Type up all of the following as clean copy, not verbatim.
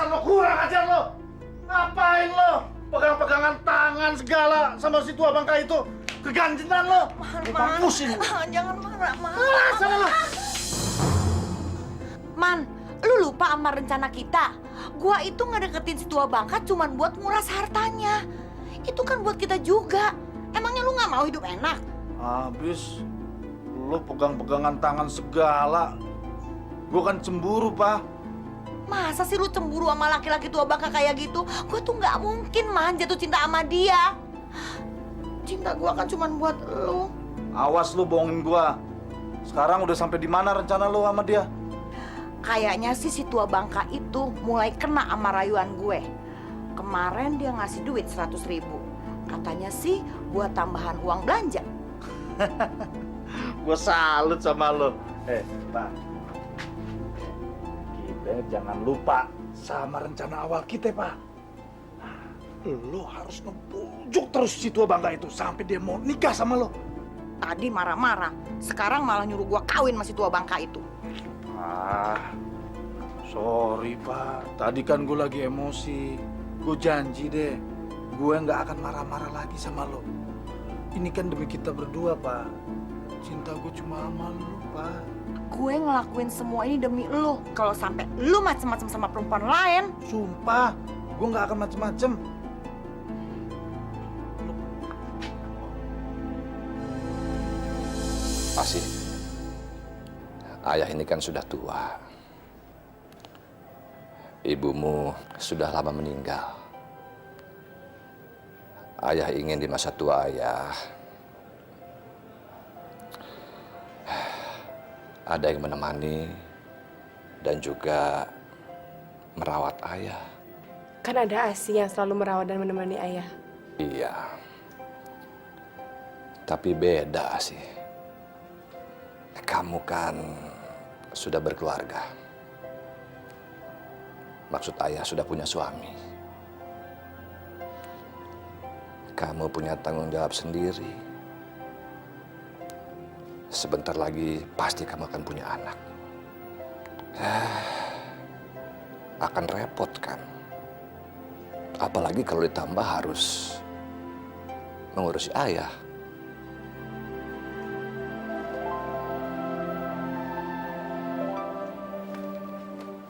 Dasar lo kurang ajar lo. Ngapain lo? Pegang-pegangan tangan segala sama si tua bangka itu. Keganjenan lo. Man, Pusing. jangan marah, Man. Sana lo. Man, lu lupa sama rencana kita. Gua itu ngedeketin si tua bangka cuman buat nguras hartanya. Itu kan buat kita juga. Emangnya lu nggak mau hidup enak? Habis lo pegang-pegangan tangan segala. Gue kan cemburu, Pak. Masa sih lu cemburu sama laki-laki tua bangka kayak gitu? Gue tuh nggak mungkin, Man, jatuh cinta sama dia. Cinta gua kan cuman buat lu. Awas lu bohongin gua. Sekarang udah sampai di mana rencana lu sama dia? Kayaknya sih si tua bangka itu mulai kena sama rayuan gue. Kemarin dia ngasih duit 100.000. Katanya sih buat tambahan uang belanja. Gua salut sama lu. Pak. Kita jangan lupa sama rencana awal kita, Pak. Lo harus ngebujuk terus si tua bangka itu sampai dia mau nikah sama lo. Tadi marah-marah, sekarang malah nyuruh gua kawin sama si tua bangka itu. Sorry, Pak. Tadi kan gue lagi emosi. Gue janji deh, gue nggak akan marah-marah lagi sama lo. Ini kan demi kita berdua, Pak. Cinta gue cuma sama lo, Pak. Gue ngelakuin semua ini demi lo. Kalau sampai lo macem-macem sama perempuan lain, Sumpah, gue nggak akan macem-macem. Asih, ayah ini kan sudah tua. Ibumu sudah lama meninggal. Ayah ingin di masa tua ayah ada yang menemani dan juga merawat ayah. Kan ada Asih yang selalu merawat dan menemani ayah. Iya, tapi beda sih. Kamu kan sudah berkeluarga. Maksud ayah sudah punya suami. Kamu punya tanggung jawab sendiri. Sebentar lagi pasti kamu akan punya anak. Akan repot kan? Apalagi kalau ditambah harus mengurusi ayah.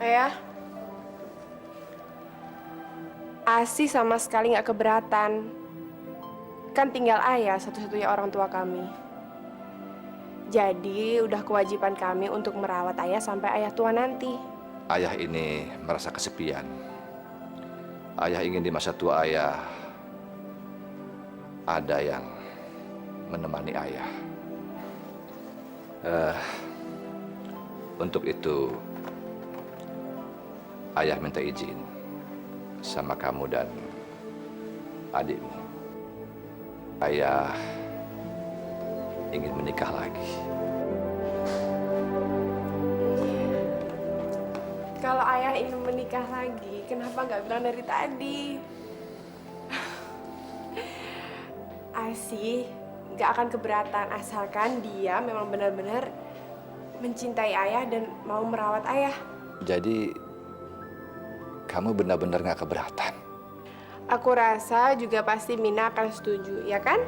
Ayah, Asih sama sekali nggak keberatan. Kan tinggal ayah satu-satunya orang tua kami. Jadi udah kewajiban kami untuk merawat ayah sampai ayah tua nanti. Ayah ini merasa kesepian. Ayah ingin di masa tua ayah ada yang menemani ayah. Untuk itu, ayah minta izin sama kamu dan adikmu. Ayah ingin menikah lagi. Kalau ayah ingin menikah lagi, kenapa nggak bilang dari tadi? Asih nggak akan keberatan asalkan dia memang benar-benar mencintai ayah dan mau merawat ayah. Jadi, kamu benar-benar nggak keberatan? Aku rasa juga pasti Mina akan setuju, ya kan?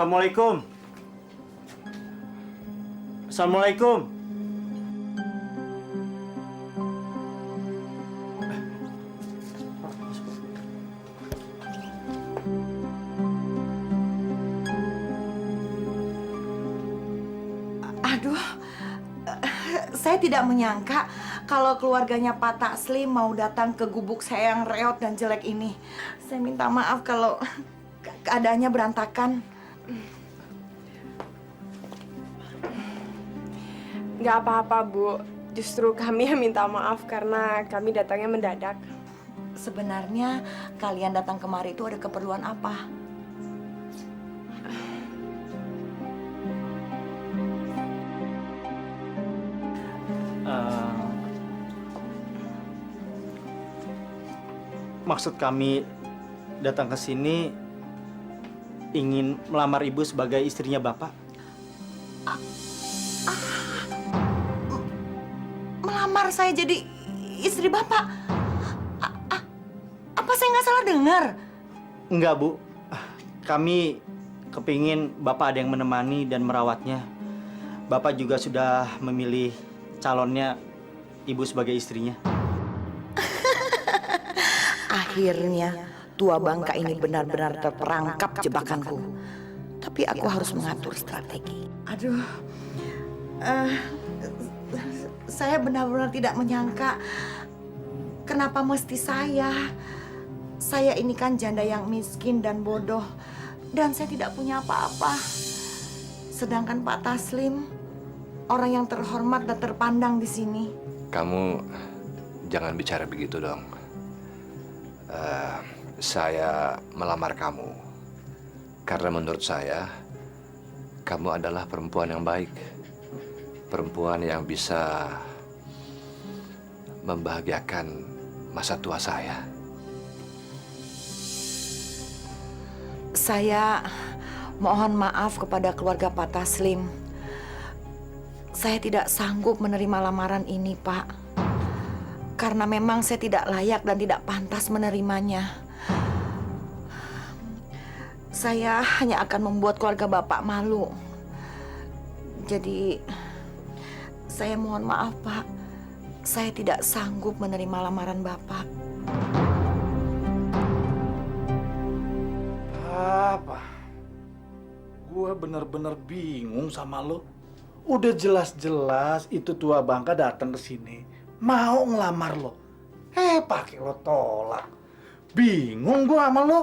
Assalamualaikum. Assalamualaikum. Aduh, saya tidak menyangka kalau keluarganya Pak Taslim mau datang ke gubuk saya yang reot dan jelek ini. Saya minta maaf kalau keadaannya berantakan. Nggak apa-apa, Bu. Justru kami yang minta maaf karena kami datangnya mendadak. Sebenarnya kalian datang kemari itu ada keperluan apa? Maksud kami datang ke sini ingin melamar ibu sebagai istrinya Bapak. Melamar saya jadi istri Bapak? Apa saya nggak salah dengar? Enggak, Bu. Kami kepingin Bapak ada yang menemani dan merawatnya. Bapak juga sudah memilih calonnya ibu sebagai istrinya. Akhirnya tua bangka ini benar-benar terperangkap jebakanku. Tapi aku harus mengatur strategi. Aduh, saya benar-benar tidak menyangka kenapa mesti saya. Saya ini kan janda yang miskin dan bodoh, dan saya tidak punya apa-apa. Sedangkan Pak Taslim orang yang terhormat dan terpandang di sini. Kamu jangan bicara begitu dong. Saya melamar kamu karena menurut saya kamu adalah perempuan yang baik, perempuan yang bisa membahagiakan masa tua saya. Saya mohon maaf kepada keluarga Pak Taslim. Saya tidak sanggup menerima lamaran ini, Pak. Karena memang saya tidak layak dan tidak pantas menerimanya. Saya hanya akan membuat keluarga Bapak malu. Jadi, saya mohon maaf, Pak. Saya tidak sanggup menerima lamaran Bapak. Apa? Gue bener-bener bingung sama lo. Udah jelas-jelas itu tua bangka datang ke sini mau ngelamar lo. Pakai lo tolak. Bingung gue sama lo.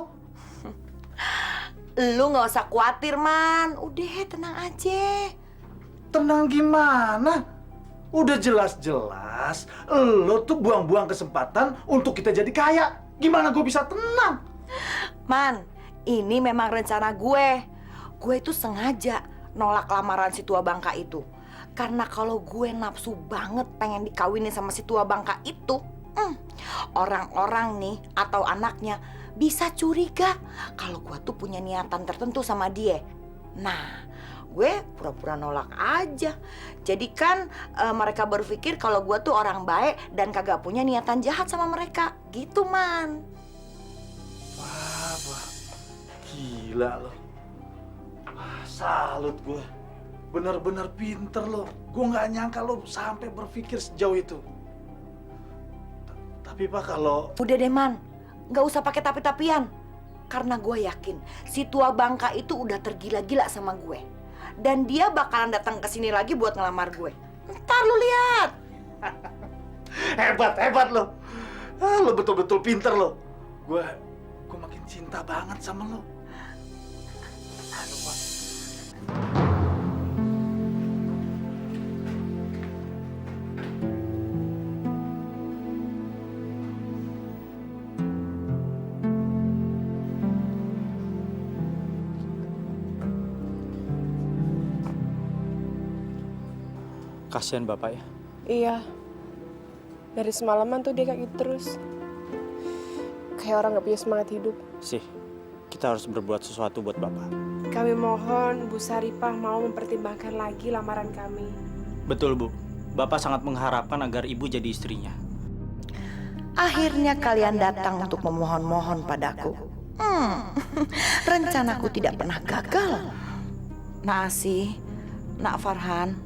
Lu nggak usah khawatir, Man. Udah, tenang aja. Tenang gimana? Udah jelas-jelas lo tuh buang-buang kesempatan untuk kita jadi kaya. Gimana gue bisa tenang? Man, ini memang rencana gue. Gue itu sengaja nolak lamaran si tua bangka itu. Karena kalau gue nafsu banget pengen dikawinin sama si tua bangka itu, orang-orang nih atau anaknya bisa curiga kalau gue tuh punya niatan tertentu sama dia. Nah, gue pura-pura nolak aja. Jadi kan mereka berpikir kalau gue tuh orang baik dan kagak punya niatan jahat sama mereka. Gitu, Man. Wah, gila lo. Salut gue. Bener-bener pinter lo. Gue nggak nyangka lo sampai berpikir sejauh itu. Tapi Pak, kalau... Udah deh, Man. Nggak usah pakai tapi-tapian. Karena gue yakin si tua bangka itu udah tergila-gila sama gue. Dan dia bakalan datang ke sini lagi buat ngelamar gue. Ntar lu lihat. Hebat lo. Lo betul-betul pinter lo. Gue makin cinta banget sama lo. Aduh, Pak. Kasihan Bapak ya. Iya. Dari semalaman tuh dia kayak gitu terus. Kayak orang gak punya semangat hidup. Sih, kita harus berbuat sesuatu buat Bapak. Kami mohon Bu Saripah mau mempertimbangkan lagi lamaran kami. Betul, Bu. Bapak sangat mengharapkan agar Ibu jadi istrinya. Akhirnya kalian datang untuk memohon-mohon padaku. Rencanaku tidak pernah gagal. Nak Asih, Nak Farhan,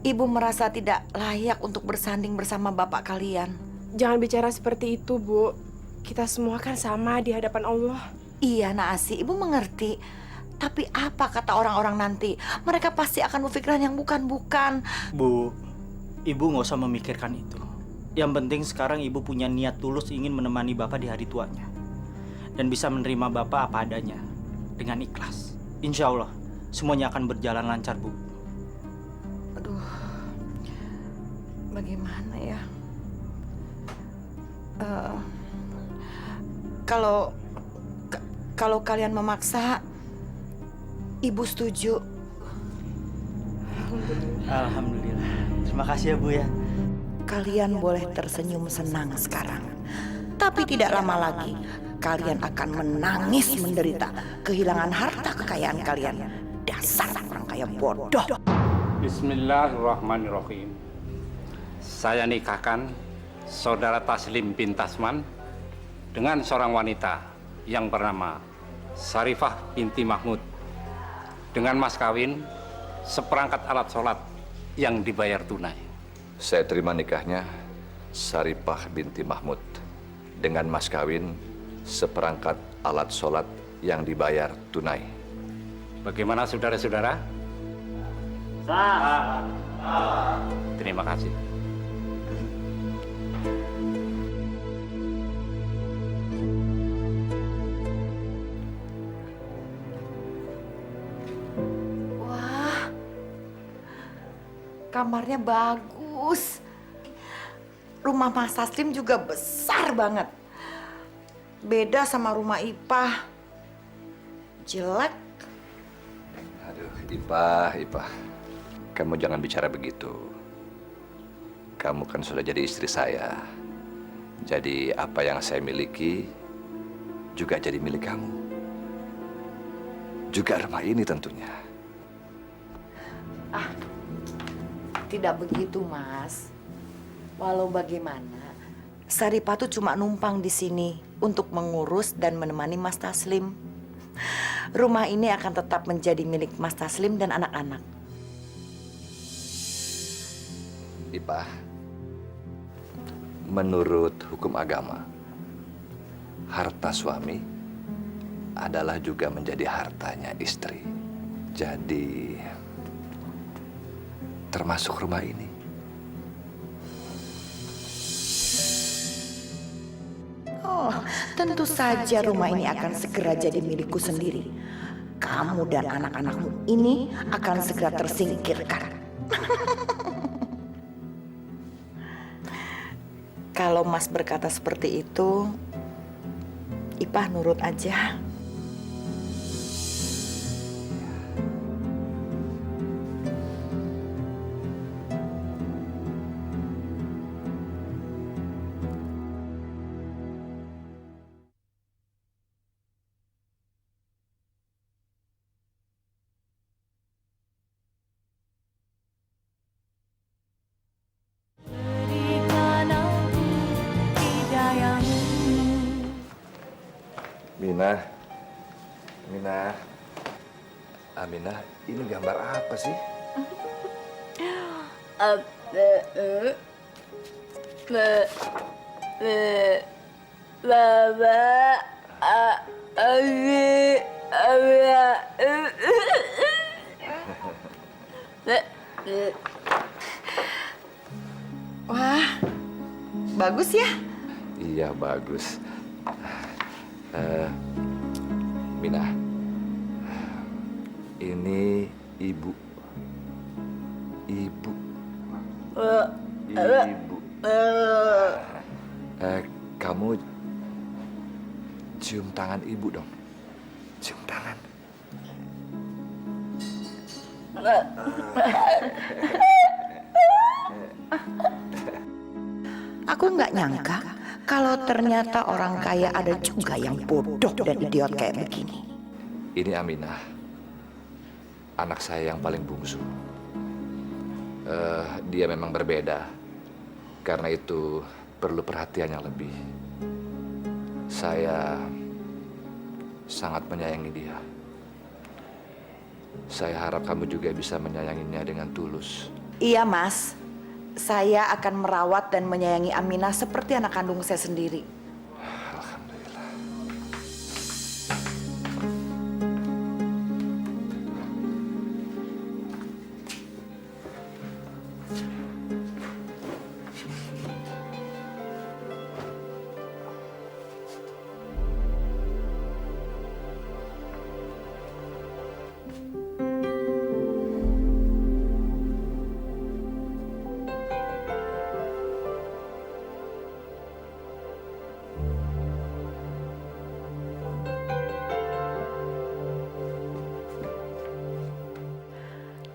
Ibu merasa tidak layak untuk bersanding bersama bapak kalian. Jangan bicara seperti itu, Bu. Kita semua kan sama di hadapan Allah. Iya, Nak Asih, Ibu mengerti. Tapi apa kata orang-orang nanti? Mereka pasti akan berpikiran yang bukan-bukan. Bu, Ibu nggak usah memikirkan itu. Yang penting sekarang Ibu punya niat tulus ingin menemani Bapak di hari tuanya. Dan bisa menerima Bapak apa adanya. Dengan ikhlas. Insya Allah, semuanya akan berjalan lancar, Bu. Aduh, bagaimana ya? Kalau kalian memaksa, Ibu setuju. Alhamdulillah. Terima kasih ya, Bu ya. Kalian boleh tersenyum senang sekarang. Tapi tidak lama lagi, kalian akan menangis menderita kehilangan harta kekayaan kalian. Dasar orang kaya bodoh. Bismillahirrahmanirrahim. Saya nikahkan saudara Taslim bin Tasman dengan seorang wanita yang bernama Sarifah binti Mahmud dengan mas kawin seperangkat alat sholat yang dibayar tunai. Saya terima nikahnya Saripah binti Mahmud dengan mas kawin seperangkat alat sholat yang dibayar tunai. Bagaimana saudara-saudara? Terima kasih. Wah, kamarnya bagus. Rumah Mas Taslim juga besar banget. Beda sama rumah Ipah. Jelek. Aduh, Ipah. Kamu jangan bicara begitu. Kamu kan sudah jadi istri saya. Jadi apa yang saya miliki juga jadi milik kamu. Juga rumah ini tentunya. Tidak begitu, Mas. Walau bagaimana, Saripah tuh cuma numpang di sini untuk mengurus dan menemani Mas Taslim. Rumah ini akan tetap menjadi milik Mas Taslim dan anak-anak. Ipah, menurut hukum agama, harta suami adalah juga menjadi hartanya istri. Jadi, termasuk rumah ini. Oh, tentu saja rumah ini akan segera jadi milikku sendiri. Kamu dan anak-anakmu ini akan segera tersingkirkan. Kalau Mas berkata seperti itu, Ipah nurut aja. Aminah, ini gambar apa sih? Wah, bagus ya? Iya, bagus. Minah, ini ibu. Ibu. Kamu cium tangan ibu dong. Cium tangan. Aku nggak nyangka kalau ternyata orang kaya ada juga yang bodoh dan idiot kayak begini. Ini Aminah, anak saya yang paling bungsu. Dia memang berbeda, karena itu perlu perhatian yang lebih. Saya sangat menyayangi dia. Saya harap kamu juga bisa menyayanginya dengan tulus. Iya, Mas. Saya akan merawat dan menyayangi Aminah seperti anak kandung saya sendiri. Alhamdulillah.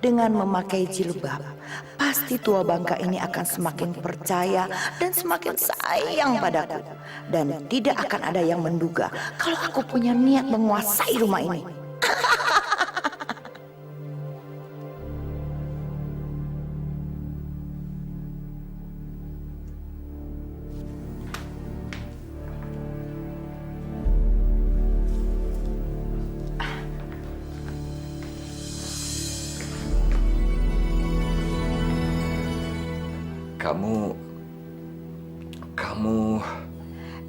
Dengan memakai jilbab, pasti tua bangka ini akan semakin percaya dan semakin sayang padaku. Dan tidak akan ada yang menduga kalau aku punya niat menguasai rumah ini. Kamu...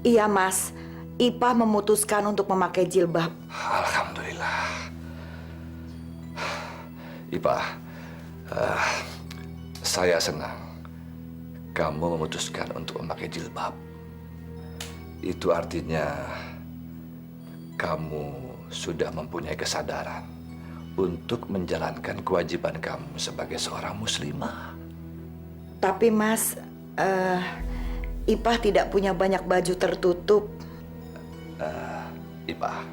Iya, Mas. Ipah memutuskan untuk memakai jilbab. Alhamdulillah. Ipah, saya senang kamu memutuskan untuk memakai jilbab. Itu artinya kamu sudah mempunyai kesadaran untuk menjalankan kewajiban kamu sebagai seorang muslimah. Tapi, Mas, Ipah tidak punya banyak baju tertutup. Ipah,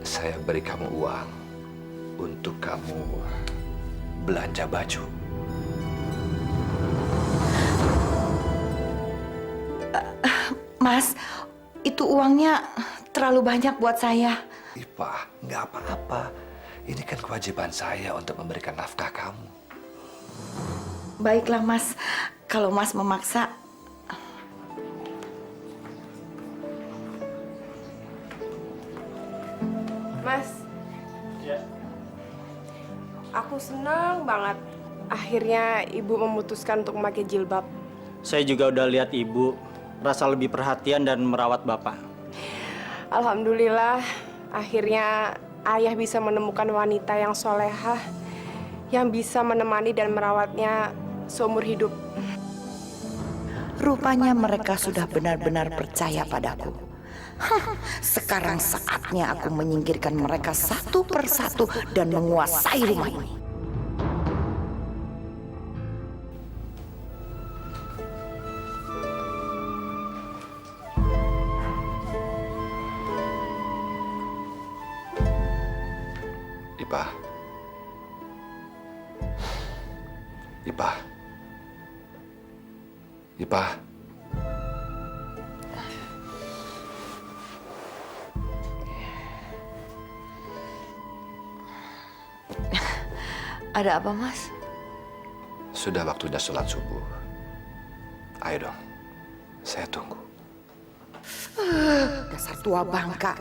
saya beri kamu uang untuk kamu belanja baju. Mas, itu uangnya terlalu banyak buat saya. Ipah, nggak apa-apa. Ini kan kewajiban saya untuk memberikan nafkah kamu. Baiklah, Mas. Kalau Mas memaksa. Mas. Ya. Aku senang banget. Akhirnya ibu memutuskan untuk memakai jilbab. Saya juga udah lihat ibu rasa lebih perhatian dan merawat bapak. Alhamdulillah, akhirnya ayah bisa menemukan wanita yang solehah, yang bisa menemani dan merawatnya seumur hidup. Rupanya mereka sudah benar-benar percaya padaku. Sekarang saatnya aku menyingkirkan mereka satu persatu dan menguasai rumah ini. Ipah. Ipah. Ipah. Ada apa, Mas? Sudah waktunya sholat subuh. Ayo dong, saya tunggu. Dasar tua bangka.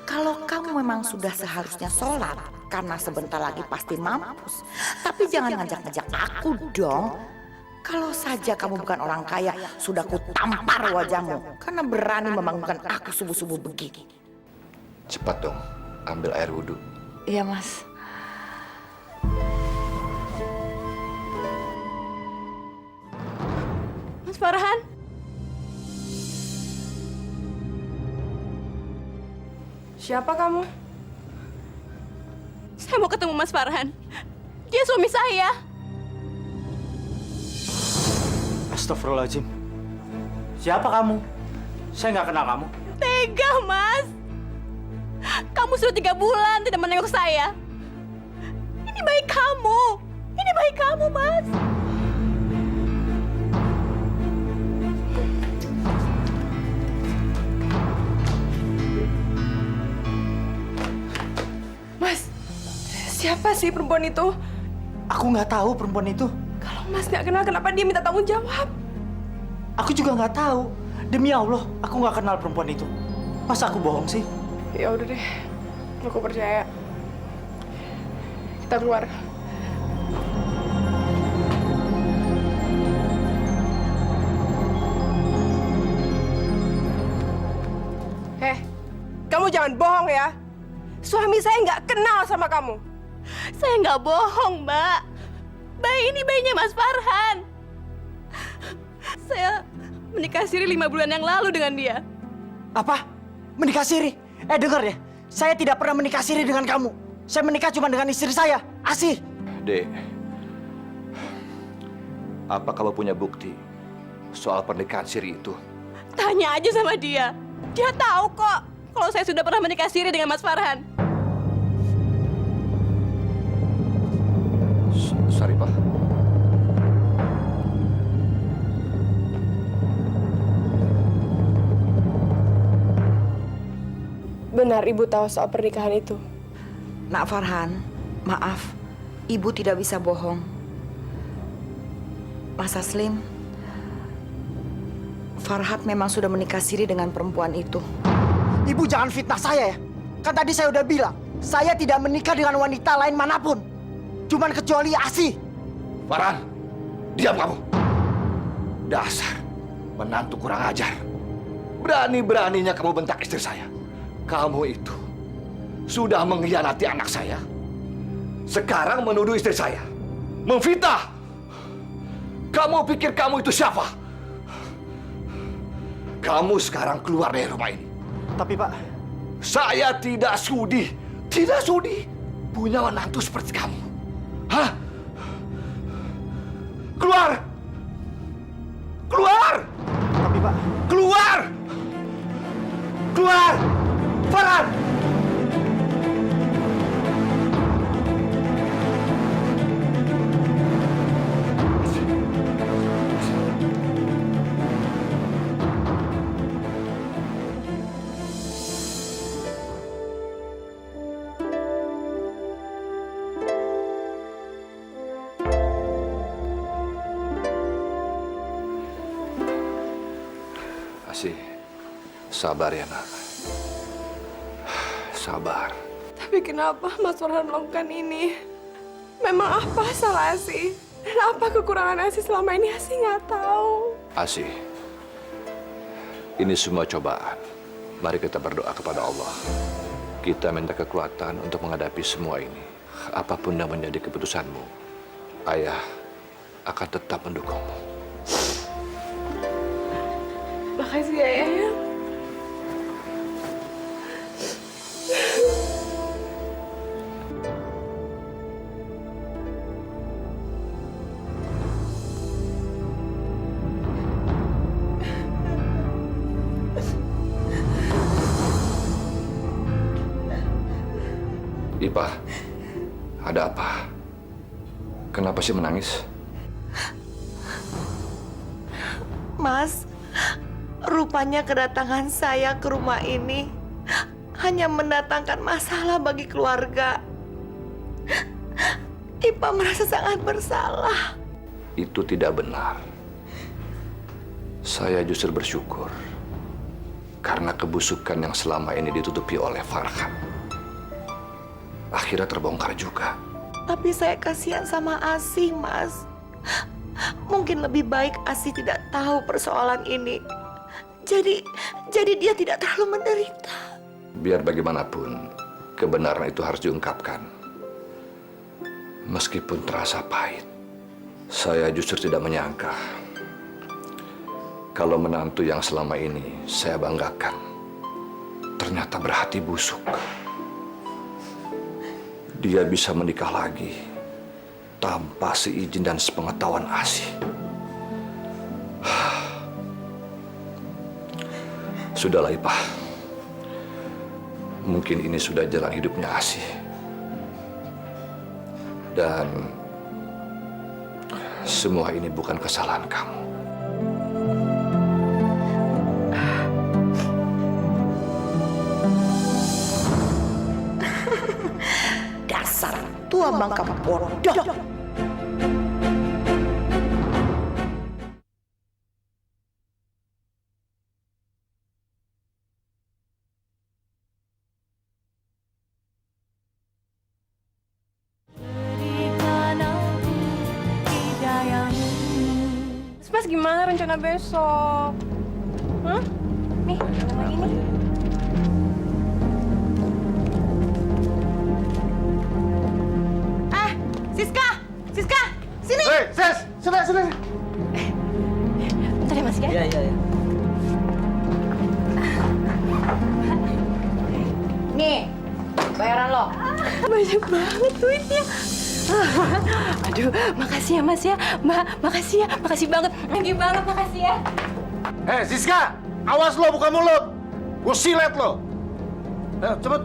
Kalau kamu memang sudah seharusnya sholat, karena sebentar lagi pasti mampus. Tapi jangan ngajak-ngajak aku dong. Kalau saja kamu bukan orang kaya, sudah ku tampar wajahmu. Karena berani membangunkan aku subuh-subuh begini. Cepat dong, ambil air wudhu. Iya, Mas. Mas Farhan? Siapa kamu? Saya mau ketemu Mas Farhan. Dia suami saya. Astagfirullahaladzim. Siapa kamu? Saya nggak kenal kamu. Tega, Mas. Kamu sudah 3 bulan tidak menengok saya. Ini baik kamu. Ini baik kamu, Mas. Mas, siapa sih perempuan itu? Aku nggak tahu perempuan itu. Kalau Mas nggak kenal, kenapa dia minta tanggung jawab? Aku juga nggak tahu. Demi Allah, aku nggak kenal perempuan itu. Masa aku bohong sih? Ya udah deh. Aku percaya. Kita keluar. Kamu jangan bohong ya. Suami saya nggak kenal sama kamu. Saya nggak bohong, Mbak. Bayi ini bayinya Mas Farhan. Saya menikah siri 5 bulan yang lalu dengan dia. Apa? Menikah siri? Dengar ya. Saya tidak pernah menikah siri dengan kamu. Saya menikah cuma dengan istri saya, Asih. Dek, apa kamu punya bukti soal pernikahan siri itu? Tanya aja sama dia. Dia tahu kok kalau saya sudah pernah menikah siri dengan Mas Farhan. Sarifah. Benar ibu tahu soal pernikahan itu. Nak Farhan, maaf, ibu tidak bisa bohong. Mas Aslim, Farhat memang sudah menikah siri dengan perempuan itu. Ibu jangan fitnah saya ya. Kan tadi saya udah bilang, saya tidak menikah dengan wanita lain manapun. Cuman kecuali Asih. Farhan, diam kamu. Dasar menantu kurang ajar. Berani-beraninya kamu bentak istri saya. Kamu itu sudah mengkhianati anak saya. Sekarang menuduh istri saya. Memfitnah. Kamu pikir kamu itu siapa? Kamu sekarang keluar dari rumah ini. Tapi Pak, Saya tidak sudi punya menantu seperti kamu. Hah? Keluar! Keluar! tapi Pak, Keluar! Keluar! Farhan! Asih, sabar ya nak. Sabar. Tapi kenapa Mas Farhan melakukan ini? Memang apa salah Asih? Dan apa kekurangan Asih selama ini Asih nggak tahu. Asih, ini semua cobaan. Mari kita berdoa kepada Allah. Kita minta kekuatan untuk menghadapi semua ini. Apapun yang menjadi keputusanmu, Ayah akan tetap mendukungmu. Makasih ya Ayah. Ipah, ada apa? Kenapa sih menangis? Mas, rupanya kedatangan saya ke rumah ini hanya mendatangkan masalah bagi keluarga. Ipa merasa sangat bersalah. Itu tidak benar. Saya justru bersyukur karena kebusukan yang selama ini ditutupi oleh Farhan akhirnya terbongkar juga. Tapi saya kasihan sama Asih, Mas. Mungkin lebih baik Asih tidak tahu persoalan ini. Jadi dia tidak terlalu menderita. Biar bagaimanapun, kebenaran itu harus diungkapkan. Meskipun terasa pahit, saya justru tidak menyangka kalau menantu yang selama ini saya banggakan ternyata berhati busuk. Dia bisa menikah lagi tanpa seizin dan sepengetahuan Asih. Sudahlah Ipah. Mungkin ini sudah jalan hidupnya Asih. Dan semua ini bukan kesalahan kamu. Dasar tua bangka bodoh. gimana rencana besok? Hah? Nih, yang lagi nih. Siska! Siska! Sini! Hei, Sis! Sini! Bentar ya Mas ya. Iya. Nih, bayaran lo. Banyak banget duitnya. Aduh, makasih ya Mas ya. Mbak, makasih ya. Makasih banget. Thank you banget, makasih ya. Hei, Siska! Awas lo, buka mulut! Gue silet lo! Ayo, cepet!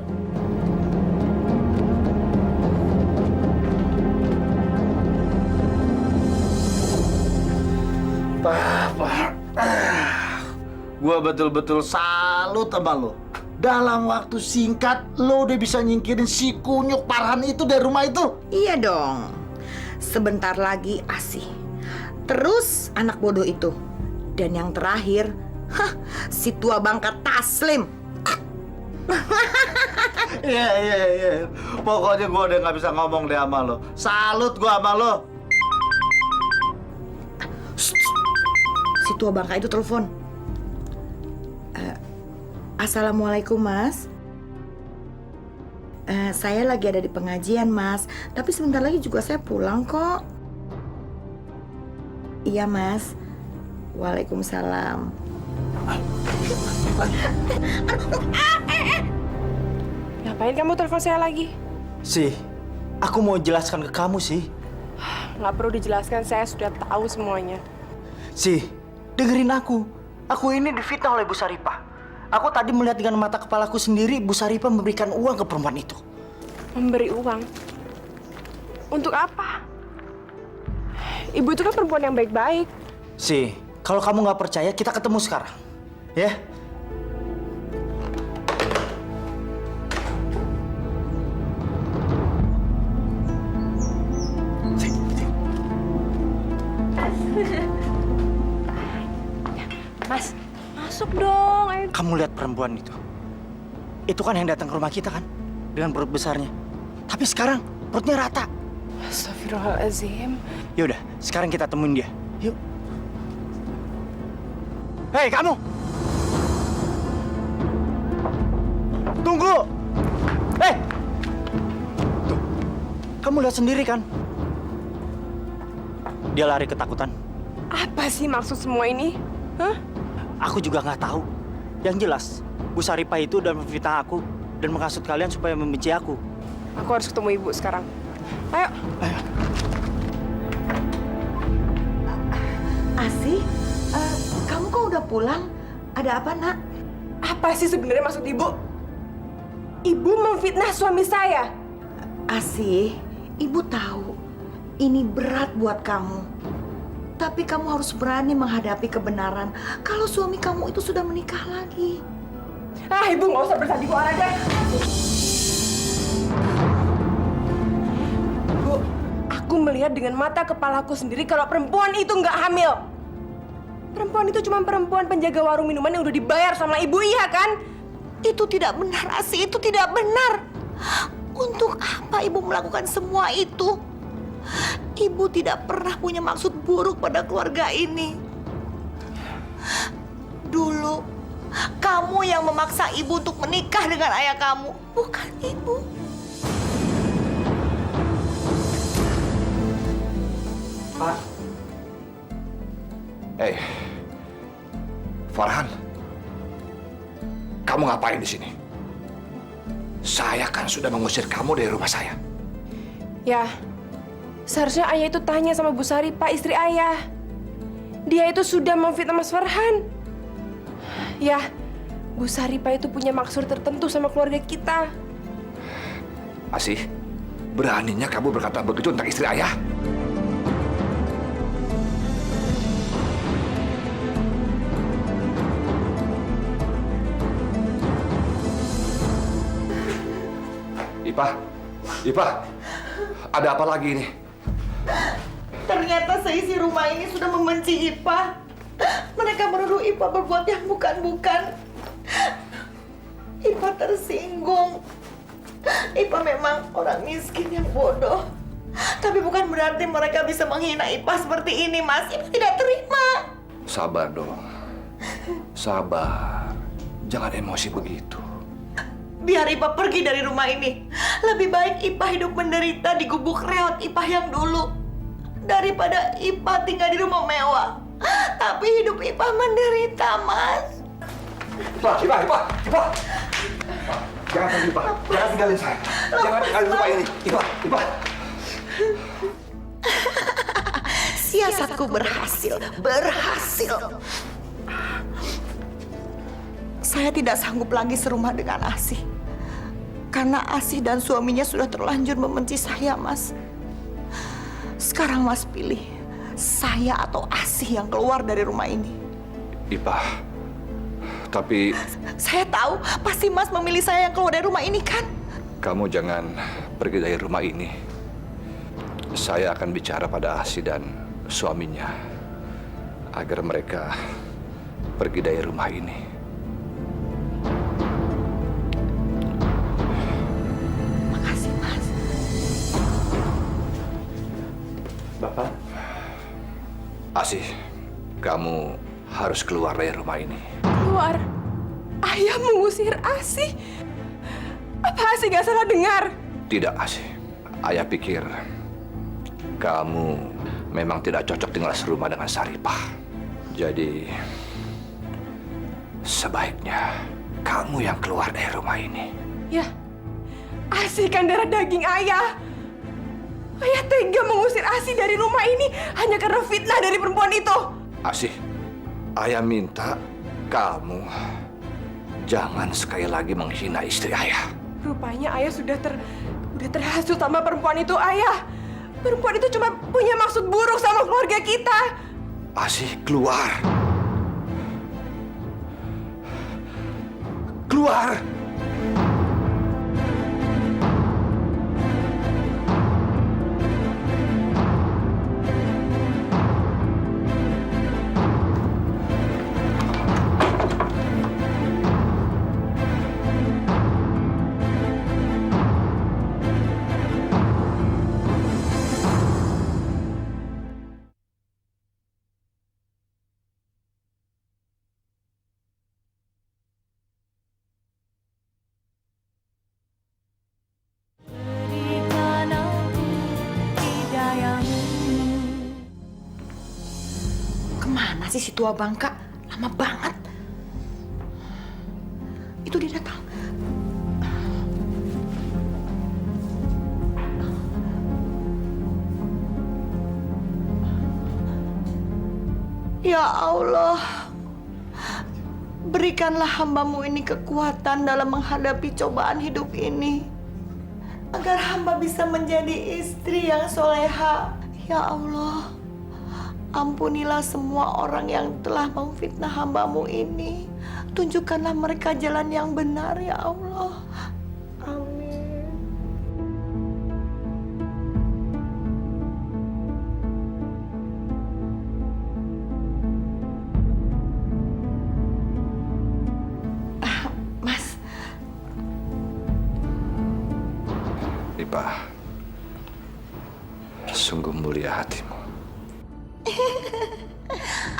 Gua betul-betul salut sama lo. Dalam waktu singkat, lo udah bisa nyingkirin si kunyuk Farhan itu dari rumah itu. Iya dong. Sebentar lagi Asih. Terus anak bodoh itu. Dan yang terakhir, si tua bangka Taslim. Iya. Pokoknya gua udah nggak bisa ngomong deh sama lo. Salut gua sama lo. Si tua bangka itu telepon. Assalamualaikum Mas. Saya lagi ada di pengajian Mas. Tapi sebentar lagi juga saya pulang kok. Iya Mas. Waalaikumsalam. Ngapain kamu telepon saya lagi? Sih, aku mau jelaskan ke kamu sih. Nggak perlu dijelaskan, saya sudah tahu semuanya. Sih, dengerin aku. Aku ini difitnah oleh Bu Saripah. Aku tadi melihat dengan mata kepalaku sendiri Bu Saripah memberikan uang ke perempuan itu. Memberi uang? Untuk apa? Ibu itu kan perempuan yang baik-baik. Sih, kalau kamu nggak percaya, kita ketemu sekarang. Ya? Mas, masuk dong. Ayo. Kamu lihat perempuan itu. Itu kan yang datang ke rumah kita kan? Dengan perut besarnya. Tapi sekarang perutnya rata. Astagfirullahaladzim. Yaudah, sekarang kita temuin dia. Yuk. Hei, kamu! Tunggu! Hei! Tuh, kamu lihat sendiri kan? Dia lari ketakutan. Apa sih maksud semua ini? Hah? Aku juga nggak tahu. Yang jelas, Bu Saripah itu udah memfitnah aku dan menghasut kalian supaya membenci aku. Aku harus ketemu ibu sekarang. Ayo. Ayo. Asih, kamu kok udah pulang? Ada apa nak? Apa sih sebenarnya maksud ibu? Ibu memfitnah suami saya. Asih, ibu tahu ini berat buat kamu. Tapi kamu harus berani menghadapi kebenaran kalau suami kamu itu sudah menikah lagi. Ah, ibu nggak usah bersandiwara deh. Bu, aku melihat dengan mata kepalaku sendiri kalau perempuan itu nggak hamil. Perempuan itu cuma perempuan penjaga warung minuman yang udah dibayar sama ibu, iya kan? Itu tidak benar, Asih. Itu tidak benar. Untuk apa ibu melakukan semua itu? Ibu tidak pernah punya maksud buruk pada keluarga ini. Dulu, kamu yang memaksa ibu untuk menikah dengan ayah kamu, bukan ibu. Pak. Hei, Farhan, kamu ngapain di sini? Saya kan sudah mengusir kamu dari rumah saya. Ya, seharusnya ayah itu tanya sama Bu Saripah, istri ayah. Dia itu sudah memfitnah Mas Farhan. Ya, Bu Saripah itu punya maksud tertentu sama keluarga kita. Asih, beraninya kamu berkata begitu tentang istri ayah? Ipah, ada apa lagi ini? Ternyata seisi rumah ini sudah membenci Ipah. Mereka menuduh Ipah berbuat yang bukan-bukan. Ipah tersinggung. Ipah memang orang miskin yang bodoh. Tapi bukan berarti mereka bisa menghina Ipah seperti ini, Mas. Ipah tidak terima. Sabar dong. Sabar. Jangan emosi begitu. Biar Ipah pergi dari rumah ini. Lebih baik Ipah hidup menderita di gubuk reot Ipah yang dulu. Daripada Ipah tinggal di rumah mewah. Tapi hidup Ipah menderita, Mas. Ipah. Jangan pergi, Ipah. Jangan tinggalin saya. Jangan tinggalin rumah ini. Ipah. Siasatku berhasil. Saya tidak sanggup lagi serumah dengan Asih. Karena Asih dan suaminya sudah terlanjur membenci saya, Mas. Sekarang Mas pilih, saya atau Asih yang keluar dari rumah ini. Ipah. Tapi Saya tahu, pasti Mas memilih saya yang keluar dari rumah ini, kan? kamu jangan pergi dari rumah ini. Saya akan bicara pada Asih dan suaminya agar mereka pergi dari rumah ini. Makasih, Mas. Bapak, Asih, kamu harus keluar dari rumah ini. Keluar. Ayah mengusir Asih. Apa Asih gak salah dengar? Tidak, Asih. Ayah pikir kamu memang tidak cocok tinggal serumah dengan Saripah. Jadi, sebaiknya kamu yang keluar dari rumah ini. Ya, Asih kan darah daging ayah. Ayah tega mengusir Asih dari rumah ini hanya karena fitnah dari perempuan itu. Asih, ayah minta kamu jangan sekali lagi menghina istri ayah. Rupanya ayah sudah terhasut sama perempuan itu, ayah. Perempuan itu cuma punya maksud buruk sama keluarga kita. Asih, keluar. Keluar! Kemana sih si tua bangka? Lama banget. Itu dia datang. Ya Allah, berikanlah hamba-Mu ini kekuatan dalam menghadapi cobaan hidup ini. Agar hamba bisa menjadi istri yang soleha. Ya Allah, ampunilah semua orang yang telah memfitnah hamba-Mu ini. Tunjukkanlah mereka jalan yang benar, ya Allah. Amin. Mas, Ipah, sungguh mulia hatimu.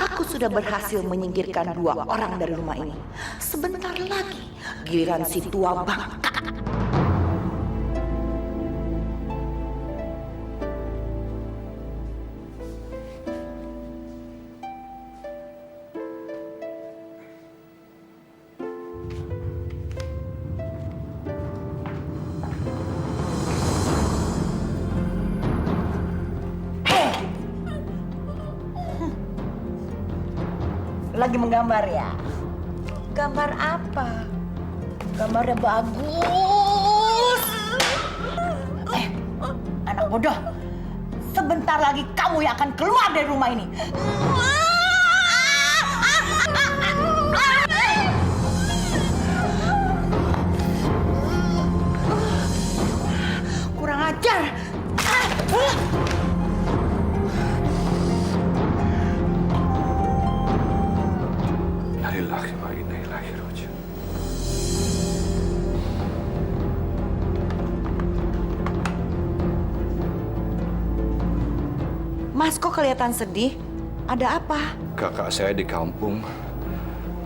aku sudah berhasil menyingkirkan 2 orang dari rumah ini. Sebentar lagi, giliran si tua bangka. Lagi menggambar ya? Gambar apa? Gambarnya bagus. Anak bodoh. Sebentar lagi kamu yang akan keluar dari rumah ini. Kurang ajar. Lillahi wa inna ilaihi raji'un. Mas, kok kelihatan sedih? Ada apa? Kakak saya di kampung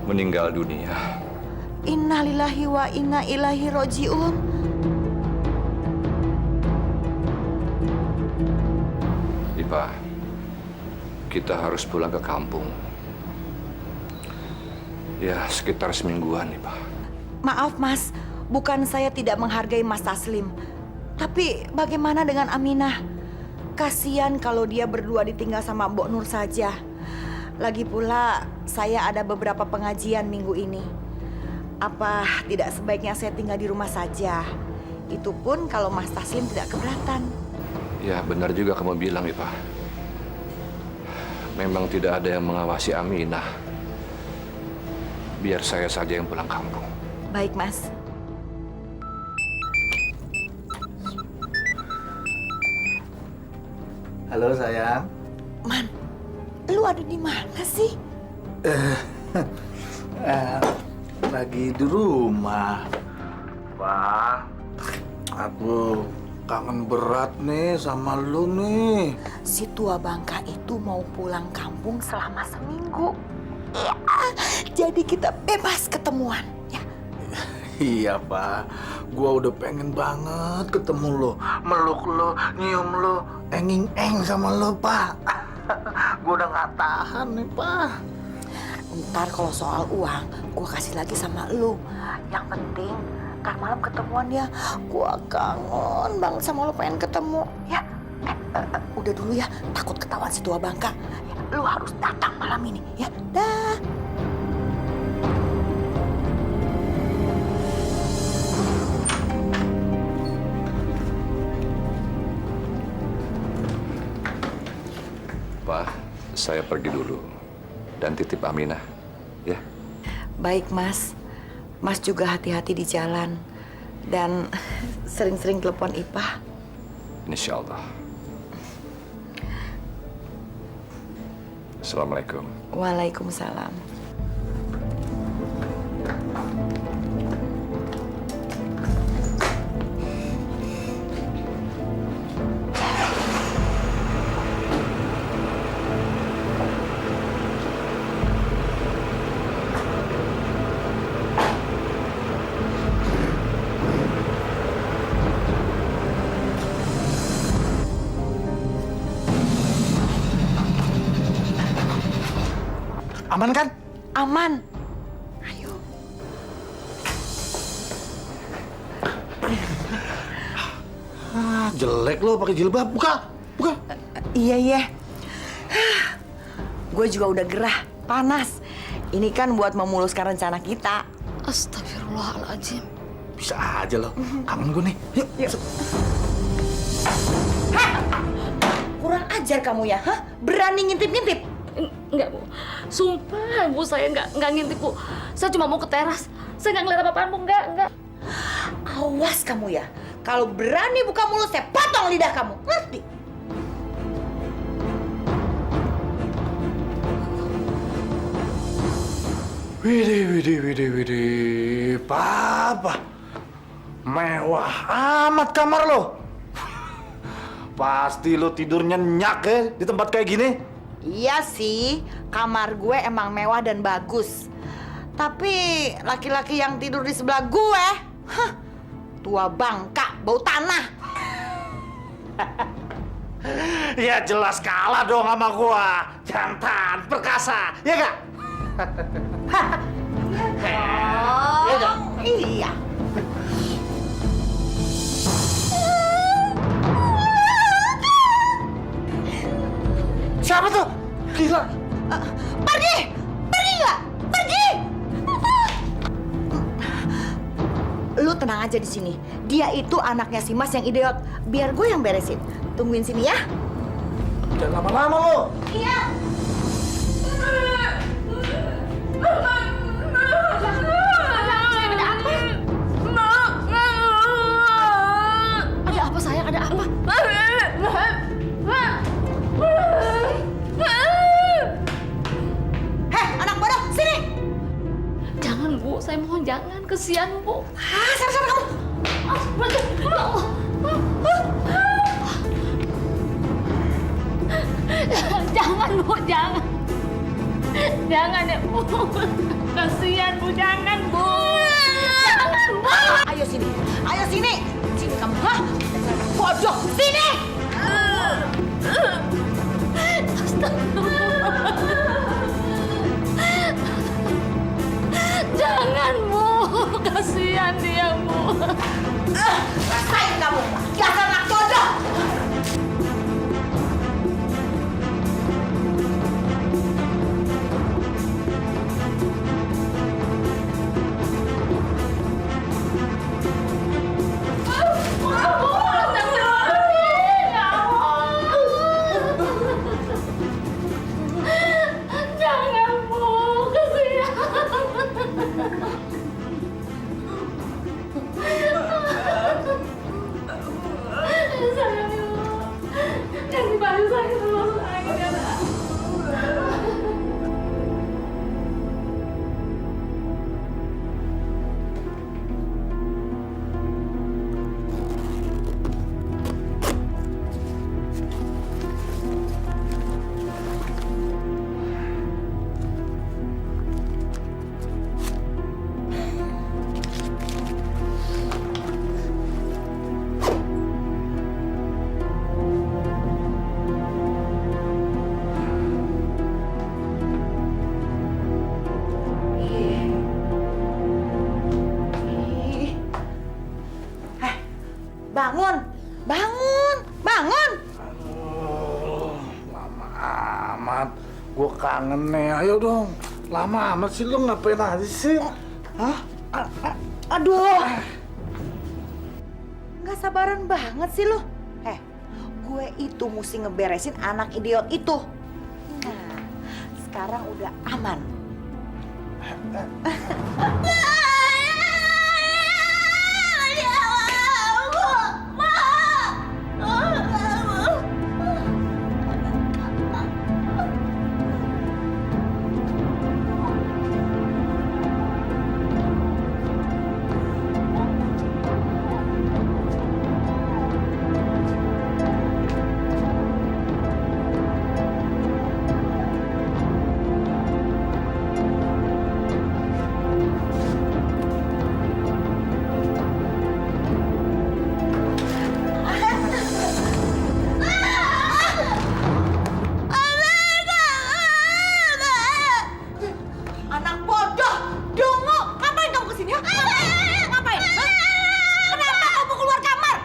meninggal dunia. Innalillahi wa inna ilaihi rojiun. Ipa, kita harus pulang ke kampung. Ya, sekitar semingguan, Ipa. Maaf Mas, bukan saya tidak menghargai Mas Taslim. Tapi bagaimana dengan Aminah? Kasian kalau dia berdua ditinggal sama Mbok Nur saja. Lagi pula saya ada beberapa pengajian minggu ini. Apa tidak sebaiknya saya tinggal di rumah saja? Itu pun kalau Mas Taslim tidak keberatan. Ya, benar juga kamu bilang, Ipa. Memang tidak ada yang mengawasi Aminah. Biar saya saja yang pulang kampung. Baik Mas. Halo sayang. Man, lu ada di mana sih? Lagi di rumah. Pak, aku kangen berat nih sama lu nih. Si tua Bangka itu mau pulang kampung selama seminggu. Ya, jadi kita bebas ketemuan, ya. Iya Pak, gua udah pengen banget ketemu lo, meluk lo, nyium lo, enging-eng sama lo Pak. Gua udah nggak tahan nih Pak. Ntar kalau soal uang, gua kasih lagi sama lu. Yang penting, ntar malam ketemuan ya. Gua kangen banget sama lu, pengen ketemu, ya. Udah dulu ya, takut ketahuan si tua Bangka. Ya, lu harus datang malam ini, ya. Dah. Pak, saya pergi dulu. Dan titip Aminah, ya. Baik Mas, Mas juga hati-hati di jalan. Dan sering-sering telepon Ipah. Insya Allah. Assalamualaikum. Waalaikumsalam. Aman kan? Aman. Ayo. Jelek lo pakai jilbab. Buka, buka. Iya. Gue juga udah gerah, panas. Ini kan buat memuluskan rencana kita. Astagfirullahaladzim. Bisa aja lo. Kangen gue nih. Yuk. Kurang ajar kamu ya, hah? Berani ngintip-ngintip? Enggak, Bu. Sumpah, Bu, saya enggak ngintip, Bu. Saya cuma mau ke teras. Saya enggak ngeliat apa-apaan, Bu. Enggak. Awas kamu ya. Kalau berani buka mulut, saya potong lidah kamu. Ngerti? Widih. Papa. Mewah amat kamar lo. Pasti lo tidur nyenyak ya di tempat kayak gini. Iya sih, kamar gue emang mewah dan bagus. Tapi laki-laki yang tidur di sebelah gue, tua Bangka, bau tanah. Ya jelas kalah dong sama gua. Jantan, perkasa, ya gak? Iya. Siapa tuh? Gila. Pergi nggak? Pergi. Lu tenang aja di sini. Dia itu anaknya si Mas yang idiot. Biar gue yang beresin. Tungguin sini ya. Jangan lama-lama lo. Iya. Ada apa, sayang? Ada apa? Heh, anak bodoh, sini. Jangan, Bu. Saya mohon jangan. Kesian, Bu. Sana kamu. Jangan, Jangan, Bu, jangan. Jangan ya, Bu. Kasihan, Bu, jangan, Bu. Jangan, Bu. Ayo sini, ayo sini. Sini kamu, hah? Bodoh, sini. Jangan, Bu. Kasihan dia, Bu. Rasain kamu, dasar anak bodoh. Jangan, Bu. Kasihan. Sayang, Bu. Kasih baju saya dulu, sayang. Bangun, bangun, bangun. Aduh, lama amat. Gue kangen nih. Ayo dong. Lama amat sih lu ngapain aja sih? Hah? Aduh. Nggak sabaran banget sih lu. Gue itu mesti ngeberesin anak idiot itu. Nah, sekarang udah aman. Anak bodoh, dungu, ngapain kamu kesini? Ngapain? Hah? Kenapa kamu keluar kamar?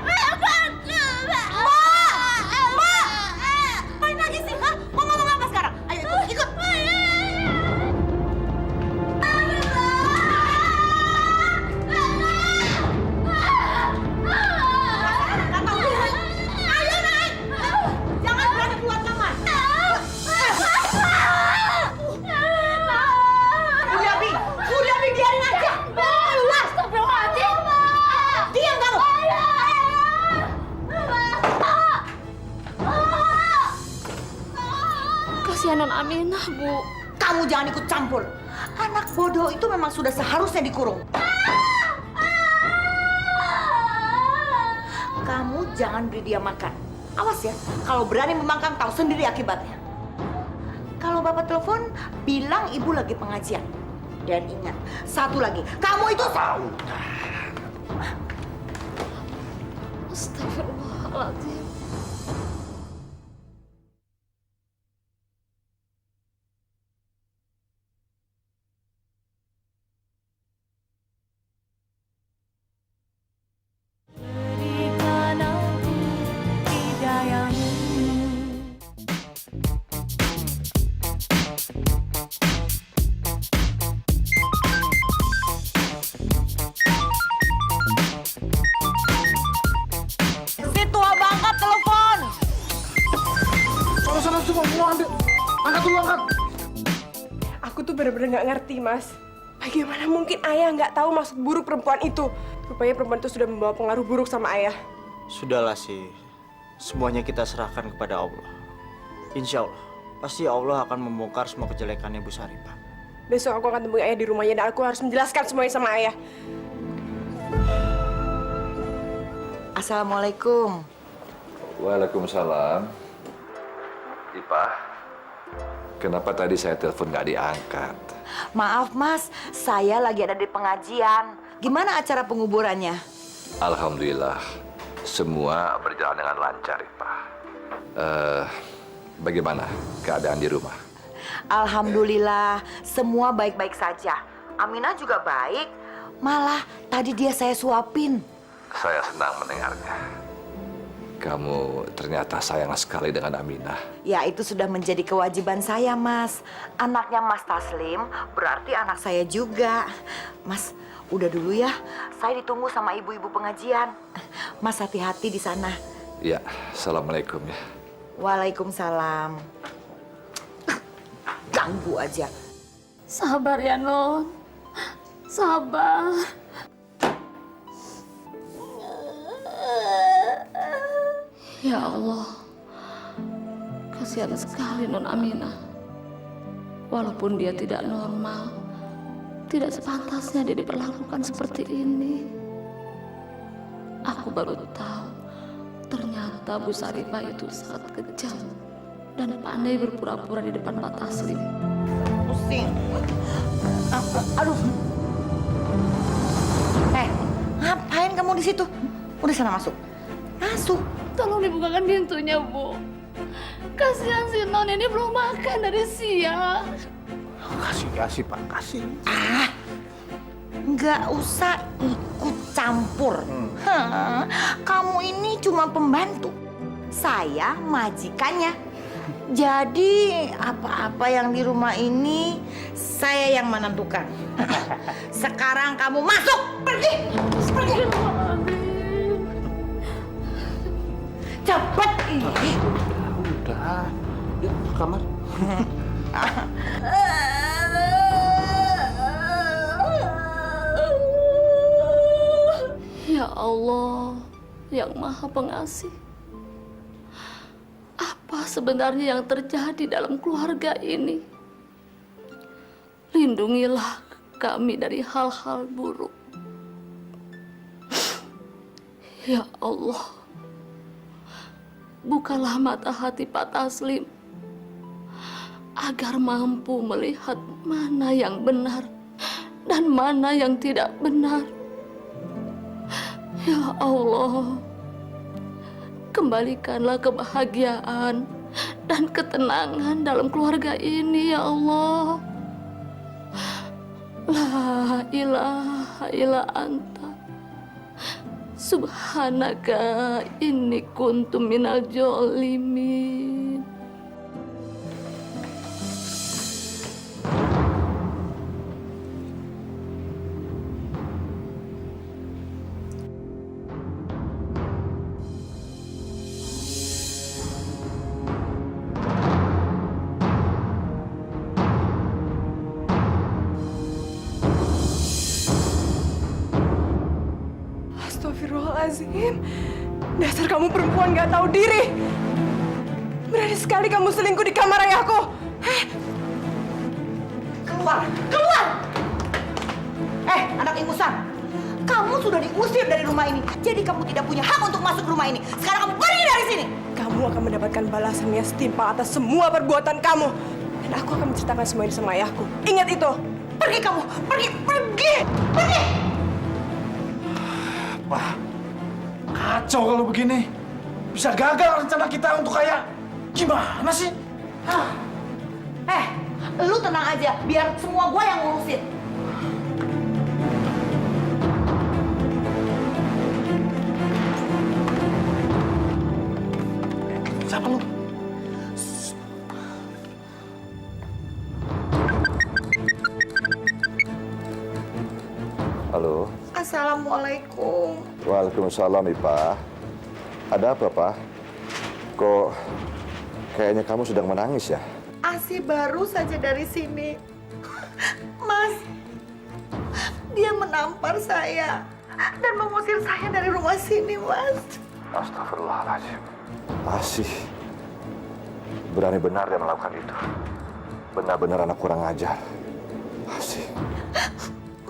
Ngapain lagi sih? Hah? Mau ngomong apa sekarang? Ayo ikut. Ayo naik. Jangan berani keluar kamar. Udah Bi, biarin aja. Keluar. Astagfirullahaladzim. Diam kamu. Kasihan non Aminah, Bu. Kamu jangan ikut campur. Anak bodoh itu memang sudah seharusnya dikurung. Kamu jangan beri dia makan. Awas ya, kalau berani membangkang tahu sendiri akibatnya. Kalau bapak telepon, bilang ibu lagi pengajian. Dan ingat, satu lagi, kamu itu tahu. Astagfirullahaladzim. Si tua Bangka telepon. Sana semua ambil. Angkat dulu, angkat. Aku tuh bener-bener nggak ngerti, Mas. Bagaimana mungkin ayah nggak tahu maksud buruk perempuan itu? Rupanya perempuan itu sudah membawa pengaruh buruk sama ayah. Sudahlah sih, semuanya kita serahkan kepada Allah. Insya Allah, pasti Allah akan membongkar semua kejelekannya Bu Saripah. Besok aku akan temui ayah di rumahnya dan aku harus menjelaskan semuanya sama ayah. Assalamualaikum. Waalaikumsalam. Ipah, Kenapa tadi saya telepon nggak diangkat? Maaf Mas, saya lagi ada di pengajian. Gimana acara penguburannya? Alhamdulillah, semua berjalan dengan lancar, Ipa. Bagaimana keadaan di rumah? Alhamdulillah, semua baik-baik saja. Aminah juga baik. Malah tadi dia saya suapin. Saya senang mendengarnya. Kamu ternyata sayang sekali dengan Aminah. Ya itu sudah menjadi kewajiban saya Mas. Anaknya Mas Taslim berarti anak saya juga. Mas, udah dulu ya. Saya ditunggu sama ibu-ibu pengajian. Mas hati-hati di sana. Ya, assalamualaikum ya. Waalaikumsalam. Ganggu aja. Sabar ya, Non. Sabar. Ya Allah, kasihan sekali Non Aminah. Walaupun dia tidak normal, tidak sepantasnya dia diperlakukan seperti ini. Aku baru tahu, ternyata Bu Saripah itu sangat kejam dan pandai berpura-pura di depan Pak Taslim. Pusing. Aduh. Ngapain kamu di situ? Udah sana masuk. Masuk. Tolong dibukakan pintunya, Bu. Kasihan si Non ini belum makan dari siang. Kasih Pak, kasih. Nggak usah ikut campur. Kamu ini cuma pembantu. Saya majikannya. Jadi apa-apa yang di rumah ini saya yang menentukan. Sekarang kamu masuk, pergi, pergi. Cepat ini. Udah, yuk ke kamar. Ya Allah, yang Maha Pengasih. Apa sebenarnya yang terjadi dalam keluarga ini? Lindungilah kami dari hal-hal buruk. Ya Allah, bukalah mata hati Pak Taslim agar mampu melihat mana yang benar dan mana yang tidak benar. Ya Allah, kembalikanlah kebahagiaan dan ketenangan dalam keluarga ini, ya Allah. La ilaha illa anta subhanaka inni kuntu minal jolimin. Astagfirullahaladzim. Dasar kamu perempuan gak tahu diri. Berani sekali kamu selingkuh di kamar ayahku. Keluar, keluar! Anak ingusan. Kamu sudah diusir dari rumah ini. Jadi kamu tidak punya hak untuk masuk rumah ini. Sekarang kamu pergi dari sini. Kamu akan mendapatkan balasan yang setimpal atas semua perbuatan kamu. Dan aku akan menceritakan semua ini sama ayahku. Ingat itu. Pergi kamu, pergi, pergi, pergi! Wah, kacau kalau begini. Bisa gagal rencana kita untuk kaya. Gimana sih? Lu tenang aja, biar semua gua yang ngurusin. Siapa lu? Halo. Assalamualaikum. Waalaikumsalam, Ipa. Ada apa, Pak? Kok kayaknya kamu sedang menangis ya? Asi baru saja dari sini. Mas, dia menampar saya dan mengusir saya dari rumah sini, Mas. Astagfirullahaladzim. Asih. Berani benar dia melakukan itu. Benar-benar anak kurang ajar. Asih.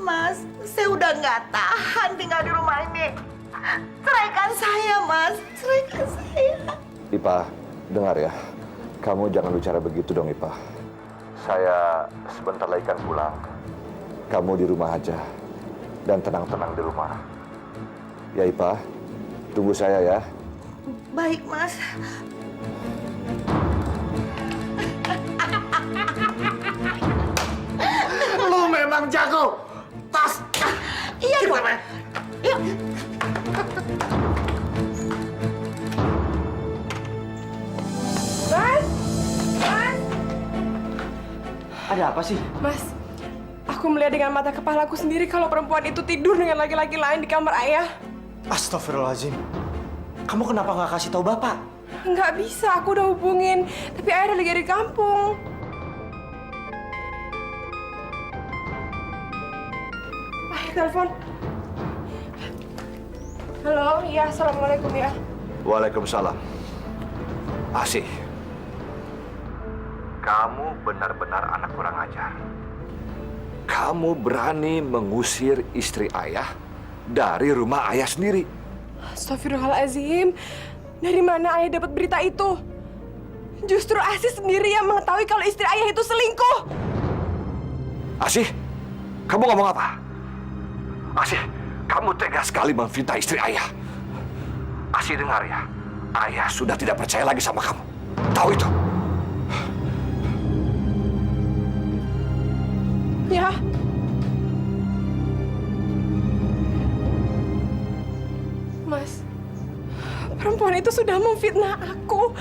Mas, saya udah nggak tahan tinggal di rumah ini. Ceraikan saya, Mas. Ceraikan saya. Ipa, dengar ya. Kamu jangan bicara begitu dong, Ipa. Saya sebentar lagi kan pulang. Kamu di rumah aja dan tenang-tenang di rumah. Ya Ipah, tunggu saya ya. Baik, Mas. Lu memang jago. Tas. Iya dong. Yuk. Mas! Mas! Ada apa sih? Mas, aku melihat dengan mata kepalaku sendiri kalau perempuan itu tidur dengan laki-laki lain di kamar ayah. Astagfirullahaladzim. Kamu kenapa nggak kasih tahu Bapak? Nggak bisa, aku udah hubungin. Tapi ayah lagi di kampung. Ayah telepon. Halo, iya, assalamualaikum ya. Waalaikumsalam. Asih, kamu benar-benar anak kurang ajar. Kamu berani mengusir istri ayah dari rumah ayah sendiri. Astagfirullahaladzim. Dari mana ayah dapat berita itu? Justru Asih sendiri yang mengetahui kalau istri ayah itu selingkuh. Asih, kamu ngomong apa? Asih, kamu tega sekali memfitnah istri ayah. Asih dengar ya, ayah sudah tidak percaya lagi sama kamu. Tahu itu? Ya. Mas, perempuan itu sudah memfitnah aku.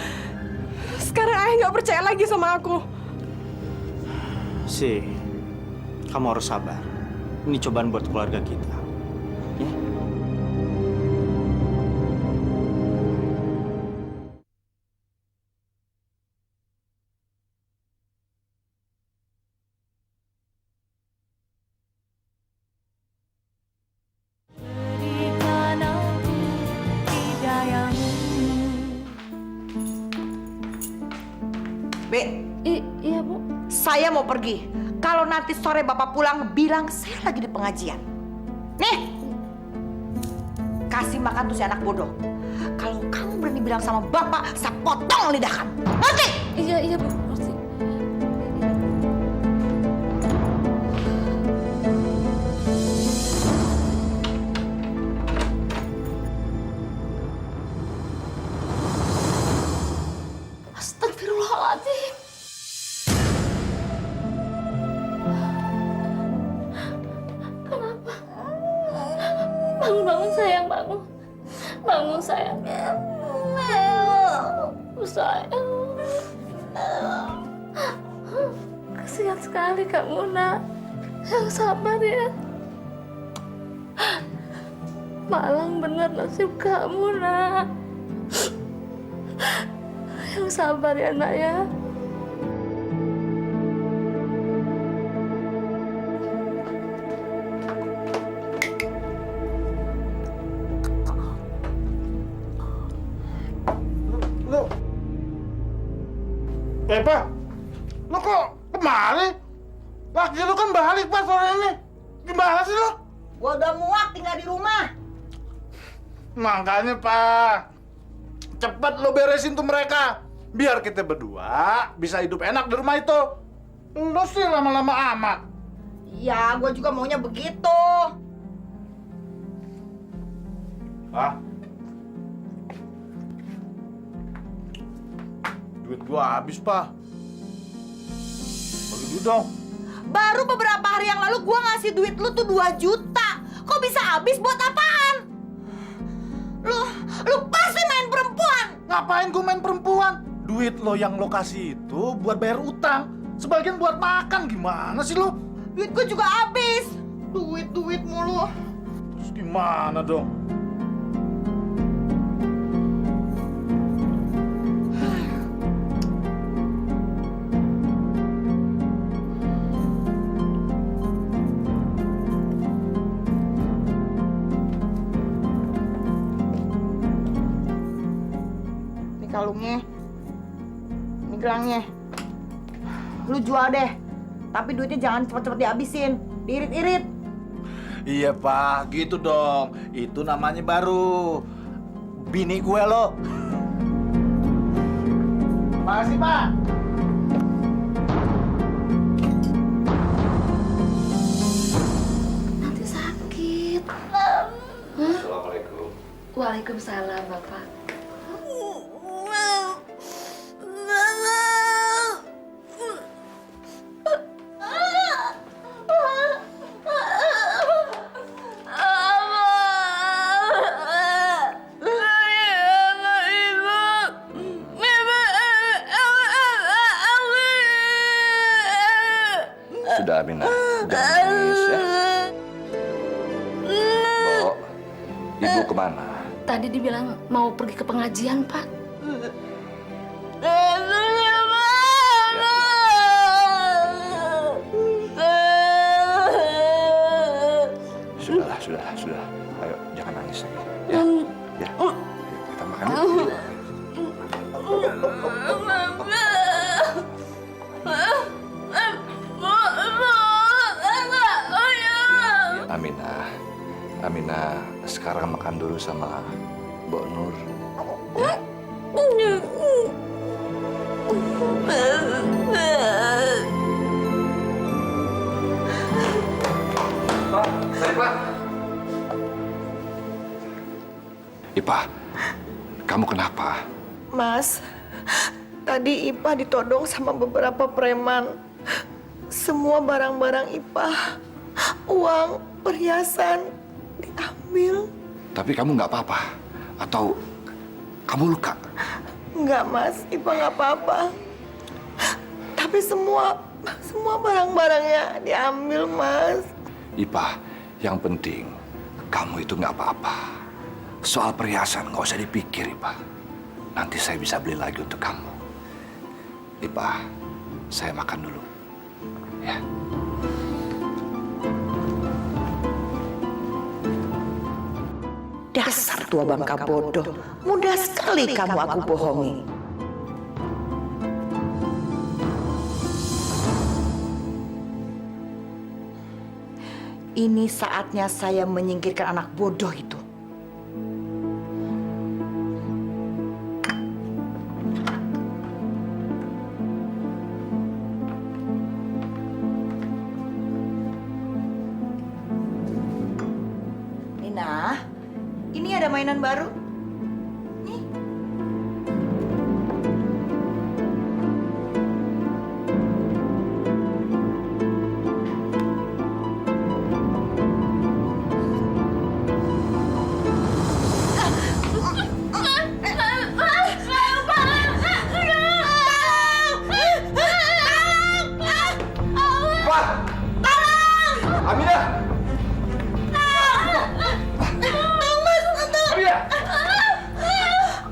Sekarang ayah nggak percaya lagi sama aku. Sih, kamu harus sabar. Ini cobaan buat keluarga kita. Ya? Be, Iya, Bu. saya mau pergi. Kalau nanti sore Bapak pulang, bilang saya lagi di pengajian. Nih, kasih makan tuh si anak bodoh. Kalau kamu berani bilang sama Bapak, saya potong lidah kamu. Ngerti? Iya, Bu. Ngerti. Astagfirullahaladzim. Kenapa? Bangun sayang, bangun. Bangun sayang. Sayang. Kasihan sekali kamu, Nak. Yang sabar ya. Malang bener nasib kamu, Nak. Yang sabar ya, Nak ya. Lu. Pak. Lu kok kemari? Laki lu kan balik, Pak, sore ini. Gimana sih lu? Gua udah muak tinggal di rumah. Makanya, Pak. Cepet lo beresin tuh mereka. Biar kita berdua bisa hidup enak di rumah itu. Lu sih lama-lama amat. Ya, gua juga maunya begitu. Hah? Duit gua habis, Pak. Bagi duit dong. Baru beberapa hari yang lalu gua ngasih duit lu tuh 2 juta. Kok bisa habis buat apaan? Lu pasti main perempuan. Ngapain gua main perempuan? Duit lo yang lo kasih itu buat bayar utang. Sebagian buat makan. Gimana sih lo? Duit gua juga habis. Duit mulu. Terus gimana dong? Kalungnya, ini gelangnya, lu jual deh, tapi duitnya jangan cepet-cepet dihabisin, diirit-irit. Iya, Pak, gitu dong. Itu namanya baru bini gue lo. Makasih, Pak. Waalaikumsalam, Bapak. Sudah, Aminah. Jangan nangis ya. Bo, ibu kemana? Tadi dibilang mau pergi ke pengajian, Pak. Sudah. Ayo, jangan nangis lagi. Ya, ya. Ayo, kita makan yuk. Aminah, sekarang makan dulu sama Mbok Nur. Ya? Pak, saya Pak. Ipah, kamu kenapa? Mas, tadi Ipah ditodong sama beberapa preman. Semua barang-barang Ipah, uang, perhiasan, diambil. Tapi kamu nggak apa-apa? Atau kamu luka? Enggak, Mas. Ipah nggak apa-apa. Tapi semua barang-barangnya diambil, Mas. Ipah, yang penting kamu itu nggak apa-apa. Soal perhiasan nggak usah dipikir, Ipah. Nanti saya bisa beli lagi untuk kamu. Ipah, saya makan dulu. Ya. Dasar tua bangka bodoh. Mudah sekali kamu aku bohongi. Ini saatnya saya menyingkirkan anak bodoh itu. Nina, ini ada mainan baru. Nih. Aminah!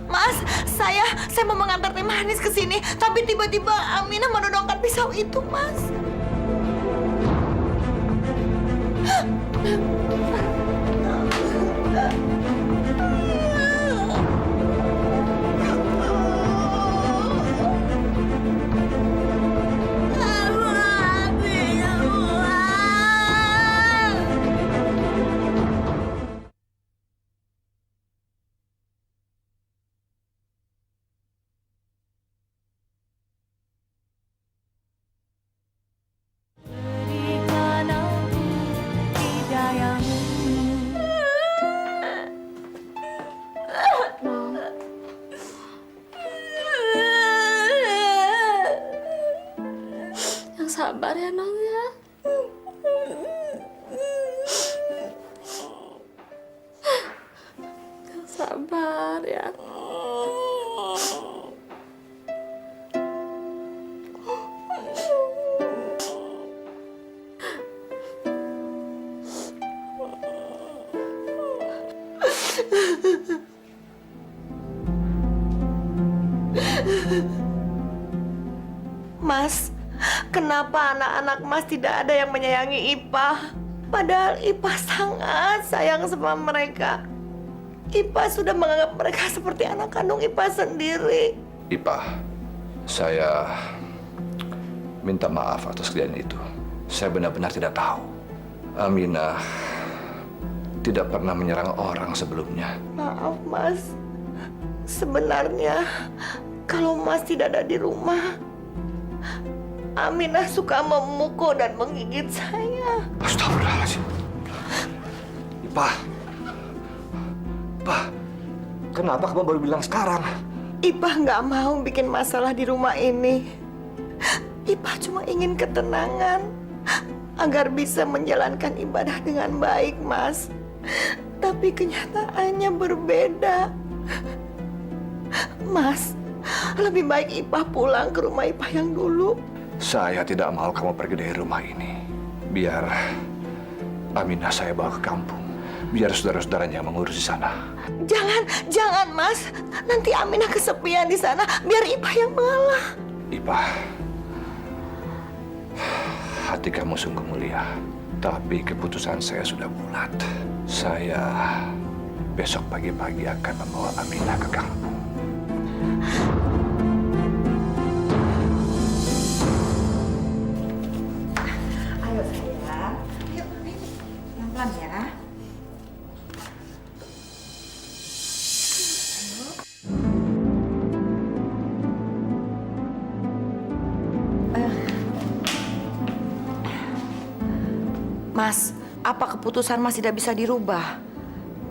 Mas, saya mau mengantar teh manis ke sini, tapi tiba-tiba Aminah menodongkan pisau itu, Mas. Yang sabar ya, Nong ya. Yang sabar ya. Mas, kenapa anak-anak Mas tidak ada yang menyayangi Ipah? Padahal Ipah sangat sayang sama mereka. Ipah sudah menganggap mereka seperti anak kandung Ipah sendiri. Ipah, saya minta maaf atas kejadian itu. Saya benar-benar tidak tahu. Aminah tidak pernah menyerang orang sebelumnya. Maaf, Mas. Sebenarnya, kalau Mas tidak ada di rumah, Aminah suka memukul dan menggigit saya. Astagfirullahaladzim. Ipah, Kenapa kamu baru bilang sekarang? Ipah nggak mau bikin masalah di rumah ini. Ipah cuma ingin ketenangan agar bisa menjalankan ibadah dengan baik, Mas. Tapi kenyataannya berbeda. Mas, lebih baik Ipah pulang ke rumah Ipah yang dulu. Saya tidak mau kamu pergi dari rumah ini. Biar Aminah saya bawa ke kampung. Biar saudara-saudaranya mengurus di sana. Jangan Mas. Nanti Aminah kesepian di sana. Biar Ipah yang mengalah. Ipah, hati kamu sungguh mulia. Tapi keputusan saya sudah bulat. Saya besok pagi-pagi akan membawa Aminah ke kampung. Ayo sayang. Yuk, pelan-pelan ya. Mas, apa keputusan Mas tidak bisa dirubah?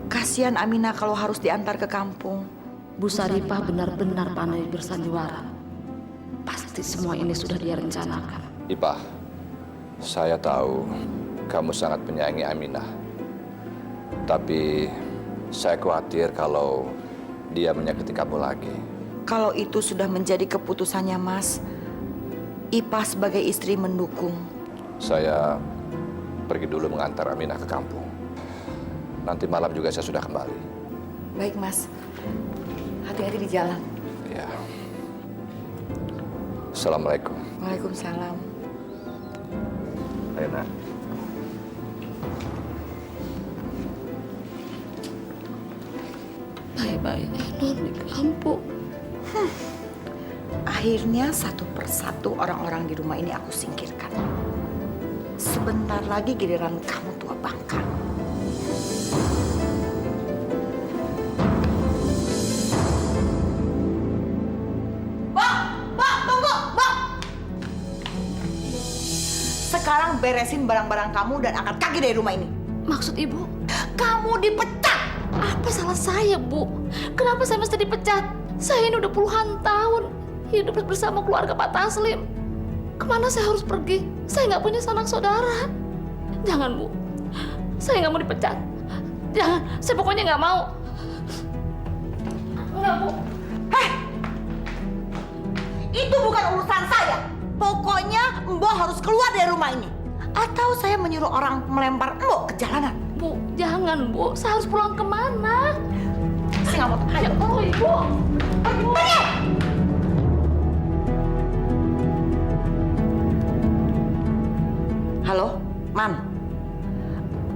Kasihan Aminah kalau harus diantar ke kampung. Bu Saripah benar-benar pandai bersandiwara. Pasti semua ini sudah dia rencanakan. Ipah, saya tahu kamu sangat menyayangi Aminah. Tapi saya khawatir kalau dia menyakiti kamu lagi. Kalau itu sudah menjadi keputusannya Mas, Ipah sebagai istri mendukung. Saya pergi dulu mengantar Aminah ke kampung. Nanti malam juga saya sudah kembali. Baik Mas, hati-hati di jalan. Ya. Assalamualaikum. Waalaikumsalam. Ayo, Nak. Baik-baiknya non di kampung. Akhirnya satu persatu orang-orang di rumah ini aku singkirkan. Sebentar lagi giliran kamu tua bangka. Bang, tunggu, Bang. Sekarang beresin barang-barang kamu dan angkat kaki dari rumah ini. Maksud ibu, Kamu dipecat. apa salah saya, Bu? Kenapa saya mesti dipecat? Saya ini udah puluhan tahun hidup bersama keluarga Pak Taslim. Kemana saya harus pergi? Saya nggak punya sanak saudara. Jangan, Bu. Saya nggak mau dipecat. Jangan. Saya pokoknya nggak mau. Nggak, Bu. Itu bukan urusan saya. Pokoknya Mbok harus keluar dari rumah ini. Atau saya menyuruh orang melempar Mbok ke jalanan. Bu, jangan, Bu. Saya harus pulang kemana? Saya nggak mau. Ayo, tolong, Ibu. Pergi! Halo, Man.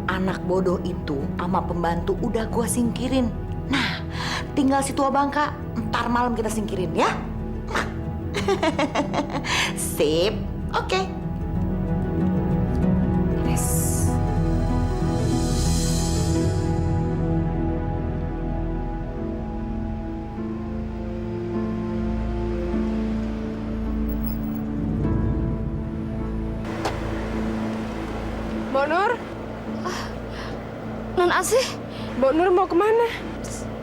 Anak bodoh itu sama pembantu udah gua singkirin. Nah, tinggal si tua bangka, ntar malam kita singkirin ya. Sip, oke. Yes. Mbak Nur, Non Asih, Mbak Nur mau kemana?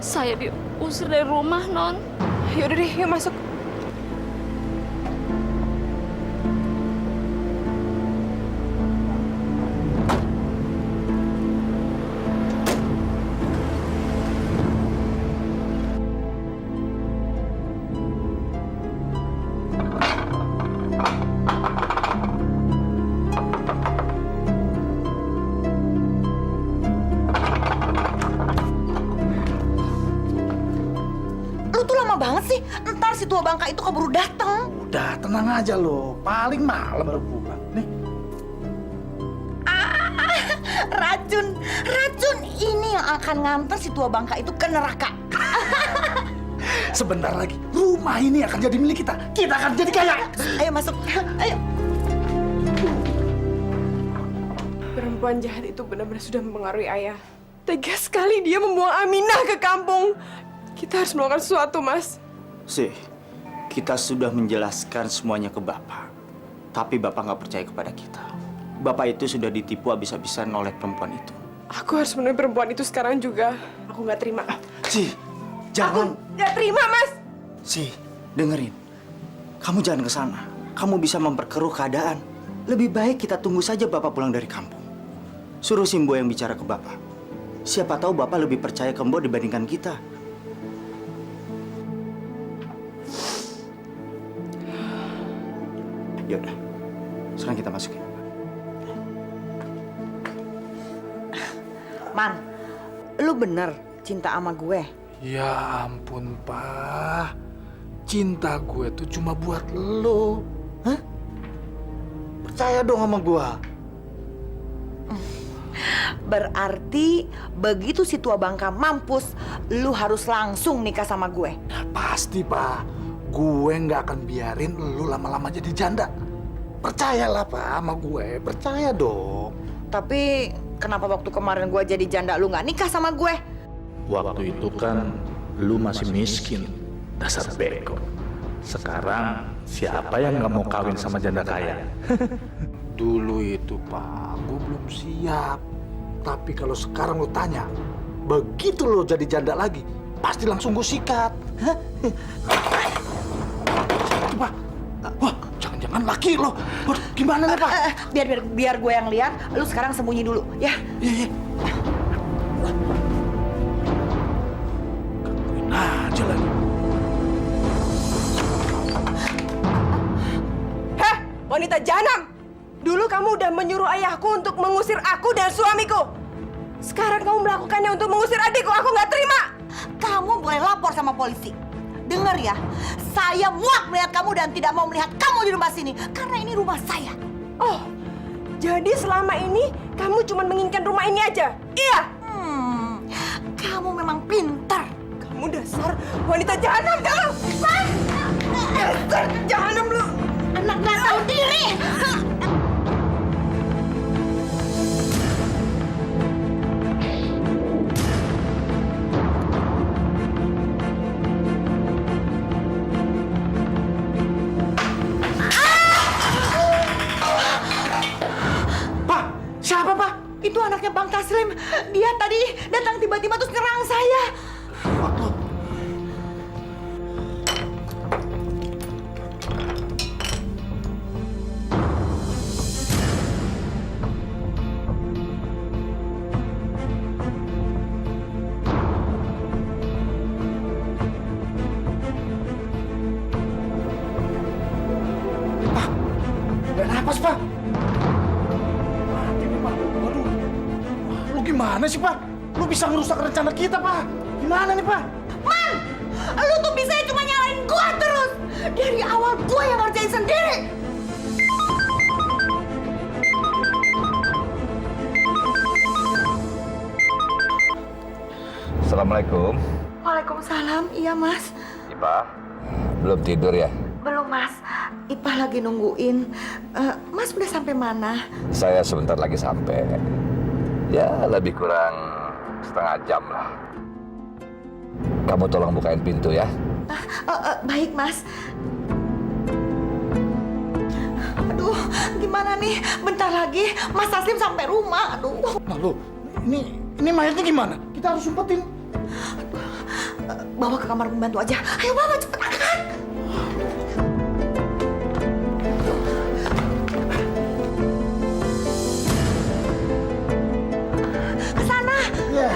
saya diusir dari rumah, Non. Yaudah deh, yuk masuk. Lu tuh lama banget sih. Ntar si tua bangka itu keburu datang. Udah, tenang aja lo. Paling malam baru pulang. Nih, Racun ini yang akan nganter si tua bangka itu ke neraka. sebentar lagi rumah ini akan jadi milik kita. Kita akan jadi kaya. Ayo masuk. Ayo. Perempuan jahat itu benar-benar sudah mempengaruhi ayah. Tega sekali dia membuang Aminah ke kampung. Kita harus melakukan sesuatu, Mas. Sih, kita sudah menjelaskan semuanya ke Bapak. Tapi Bapak nggak percaya kepada kita. Bapak itu sudah ditipu habis-habisan oleh perempuan itu. Aku harus menemui perempuan itu sekarang juga. Aku nggak terima. Sih, Jangan. Aku nggak terima, Mas. Si, dengerin. Kamu jangan ke sana. Kamu bisa memperkeruh keadaan. Lebih baik kita tunggu saja Bapak pulang dari kampung. Suruh Simbo yang bicara ke Bapak. Siapa tahu Bapak lebih percaya ke Mbok dibandingkan kita. Yaudah, sekarang kita masukin. Man, lu bener cinta sama gue. Ya ampun, Pak. Cinta gue tuh cuma buat lo. Hah? Percaya dong sama gue. Berarti begitu si tua Bangka mampus, lu harus langsung nikah sama gue. Pasti, Pak. Gue nggak akan biarin lu lama-lama jadi janda. Percayalah, Pak, sama gue. Percaya dong. Tapi kenapa waktu kemarin gue jadi janda lu nggak nikah sama gue? Waktu itu kan lu masih miskin, dasar beko. Sekarang siapa yang nggak mau kawin sama janda kaya? Dulu itu, Pak, gue belum siap. Tapi kalau sekarang lo tanya, begitu lo jadi janda lagi, pasti langsung gue sikat. Hah? Itu, Pak. Wah, jangan-jangan laki lo. Waduh, gimana nih, Pak? Biar gue yang lihat. Lu sekarang sembunyi dulu, ya. Iya. Gangguin aja lagi. Heh, wanita jahanam! Dulu kamu udah menyuruh ayahku untuk mengusir aku dan suamiku. Sekarang kamu melakukannya untuk mengusir adikku. Aku nggak terima. Kamu boleh lapor sama polisi. Dengar ya, saya muak melihat kamu dan tidak mau melihat kamu di rumah sini. Karena ini rumah saya. Oh, jadi selama ini kamu cuma menginginkan rumah ini aja? Iya. Kamu memang pintar. Kamu dasar wanita jahanam, kamu! Dasar jahanam lu! Anak nggak tahu diri. Pak, siapa, Pak? Itu anaknya Bang Taslim. Dia tadi datang tiba-tiba terus nyerang saya. Gak napas, Pak. Mati nih, Pak. Waduh. Wah, lu gimana sih, Pak? Lu bisa ngerusak rencana kita, Pak. Gimana nih, Pak? Man, lu tuh bisa cuma nyalain gua terus. Dari awal gua yang ngerjain sendiri. Assalamualaikum. Waalaikumsalam, iya Mas. Ipa, belum tidur ya? Belum Mas, Ipah lagi nungguin. Mas udah sampai mana? Saya sebentar lagi sampai. Ya, lebih kurang setengah jam lah. Kamu tolong bukain pintu ya. Baik Mas. Aduh, gimana nih? Bentar lagi Mas Taslim sampai rumah. Aduh. Nah, lu, ini mayatnya gimana? Kita harus umpetin. Bawa ke kamar pembantu aja. Ayo bawa cepet angkat. Ke sana. Ya.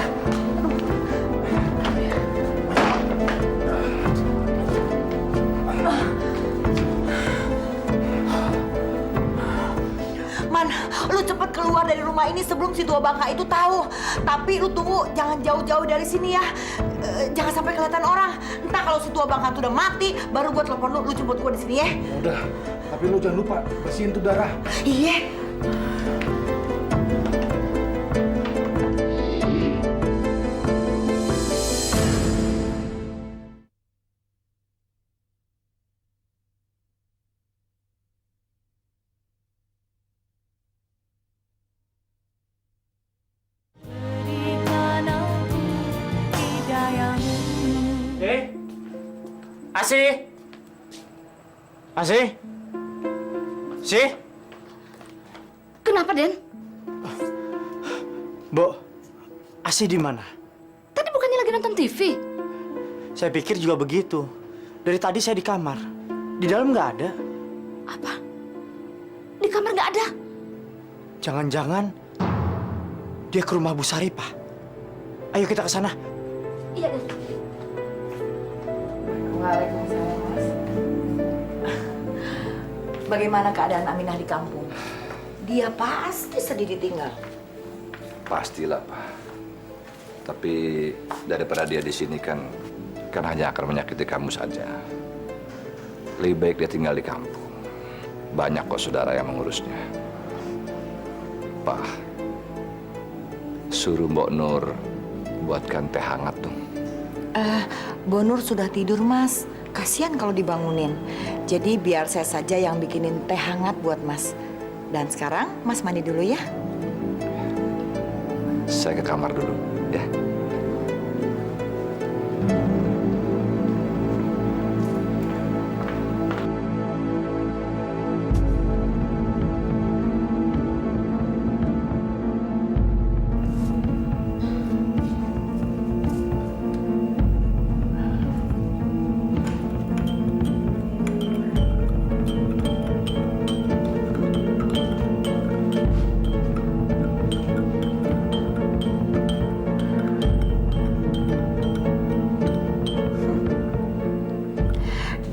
Man, lu cepet keluar dari rumah ini sebelum si tua Bangka itu tahu. Tapi lu tunggu, jangan jauh-jauh dari sini ya. Jangan sampai kelihatan orang. Entah kalau si tua Bangka itu udah mati, baru gua telepon lu jemput gua di sini ya. Udah, tapi lu jangan lupa bersihin tuh darah. Iya. Asih? Asih? Sih? Kenapa, Den? Bo, Asih di mana? Tadi bukannya lagi nonton TV? Saya pikir juga begitu. Dari tadi saya di kamar. Di dalam nggak ada. Apa? Di kamar nggak ada? Jangan-jangan dia ke rumah Bu Sari, Pak. Ayo kita ke sana. Iya, Den. Waalaikumsalam, Mas. Bagaimana keadaan Aminah di kampung? Dia pasti sedih ditinggal. Pastilah, Pak. Tapi daripada dia di sini kan hanya akan menyakiti kamu saja. Lebih baik dia tinggal di kampung. Banyak kok saudara yang mengurusnya. Pak, suruh Mbok Nur buatkan teh hangat dong. Bonur sudah tidur, Mas. Kasihan kalau dibangunin. Jadi biar saya saja yang bikinin teh hangat buat Mas. Dan sekarang Mas mandi dulu ya. Saya ke kamar dulu, ya.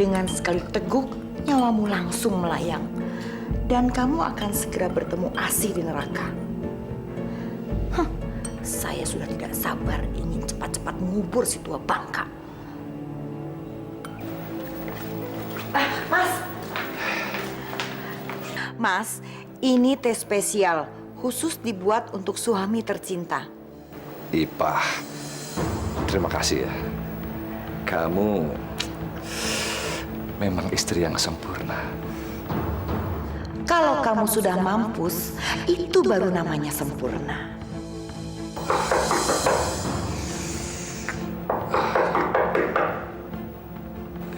Dengan sekali teguk, nyawamu langsung melayang. Dan kamu akan segera bertemu Asih di neraka. Saya sudah tidak sabar ingin cepat-cepat mengubur si tua bangka. Mas! Mas, ini teh spesial. Khusus dibuat untuk suami tercinta. Ipah, terima kasih ya. Kamu memang istri yang sempurna. Kalau kamu sudah mampus, itu baru namanya sempurna.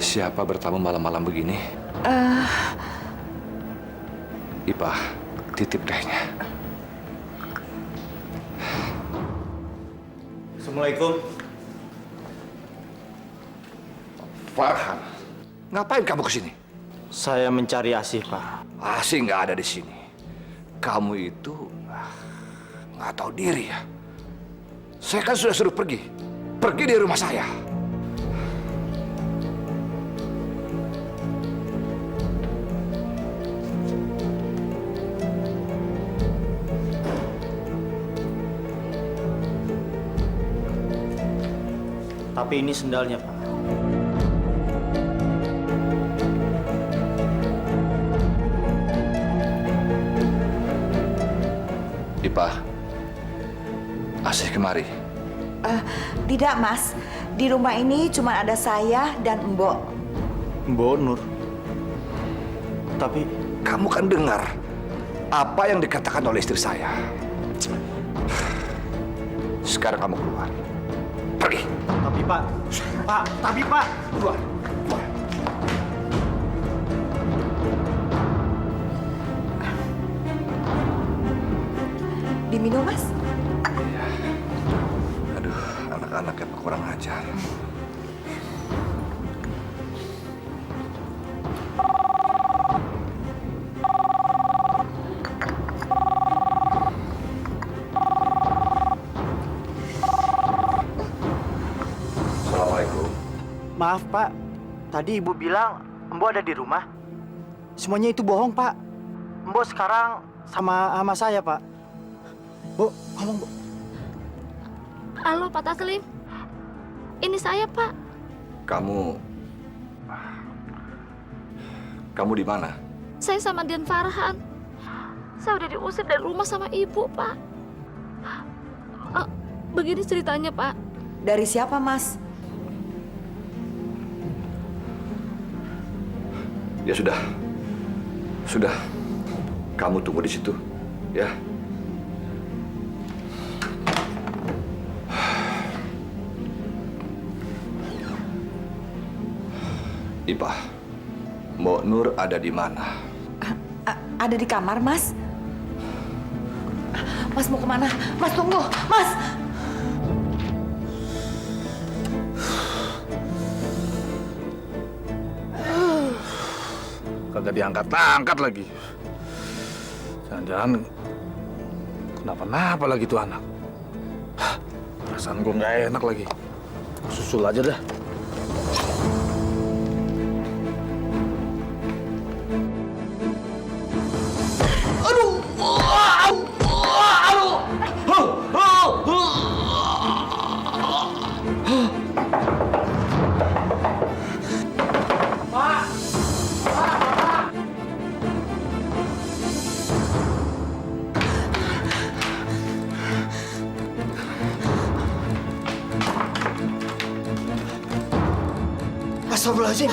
Siapa bertamu malam-malam begini? Ipah, titip tehnya. Assalamualaikum. Farhan, ngapain kamu kesini? Saya mencari Asih, Pak. Asih nggak ada di sini. Kamu itu nggak tahu diri ya. Saya kan sudah suruh pergi. Pergi dari rumah saya. Tapi ini sendalnya, Pak. Ipah, Asih kemari. Tidak, Mas. Di rumah ini cuma ada saya dan Mbok. Mbok Nur. Tapi Kamu kan dengar apa yang dikatakan oleh istri saya. Sekarang kamu keluar. Pergi. tapi Pak. Keluar. Keluar. Diminum, Mas? Aduh, anak-anak yang kurang ajar. Assalamualaikum. Maaf, Pak. Tadi Ibu bilang Mbok ada di rumah. Semuanya itu bohong, Pak. Mbok sekarang sama saya, Pak. Bu, ngomong, Bu. Halo, Pak Taslim. Ini saya, Pak. Kamu di mana? Saya sama Dian Farhan. Saya udah diusir dari rumah sama ibu, Pak. Begini ceritanya, Pak. Dari siapa, Mas? Ya sudah. Sudah. Kamu tunggu di situ, ya. Ipah, Mbok Nur ada di mana? Ada di kamar, Mas. Mas mau kemana? Mas tunggu, Mas. kagak diangkat-angkat lagi. Jangan-jangan kenapa-napa lagi tuh anak. Hah, perasaan gue nggak enak lagi. Susul aja dah. Astagfirullahaladzim.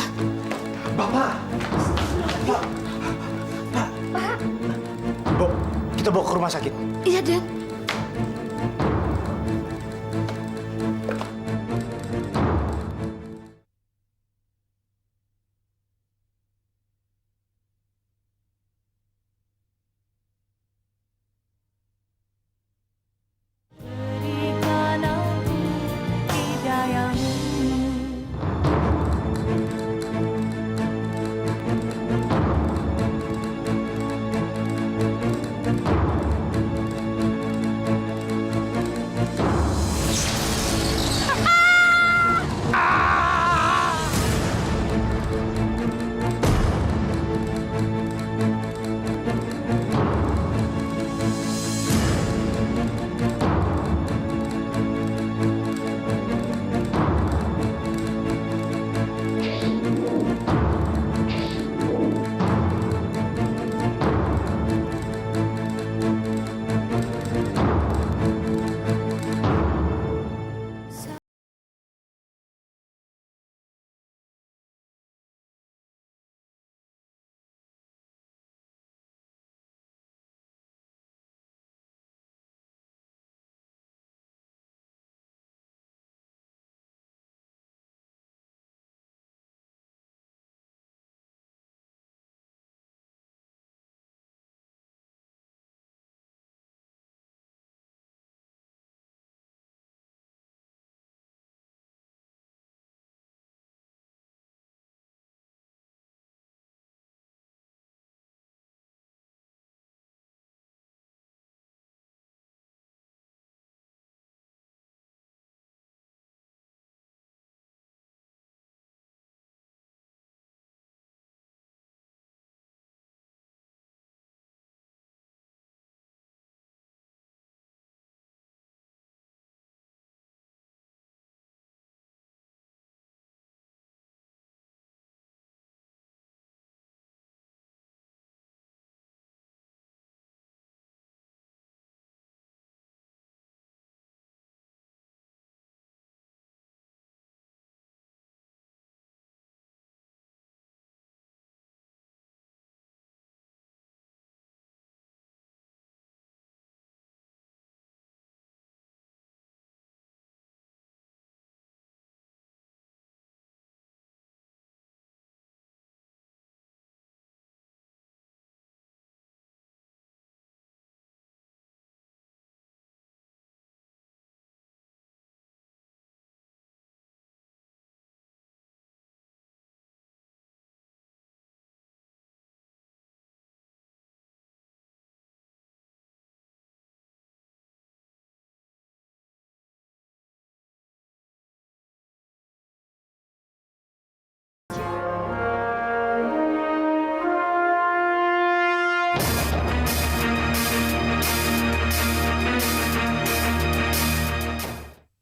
Bapak. Pak. Bu, kita bawa ke rumah sakit. Iya, Den.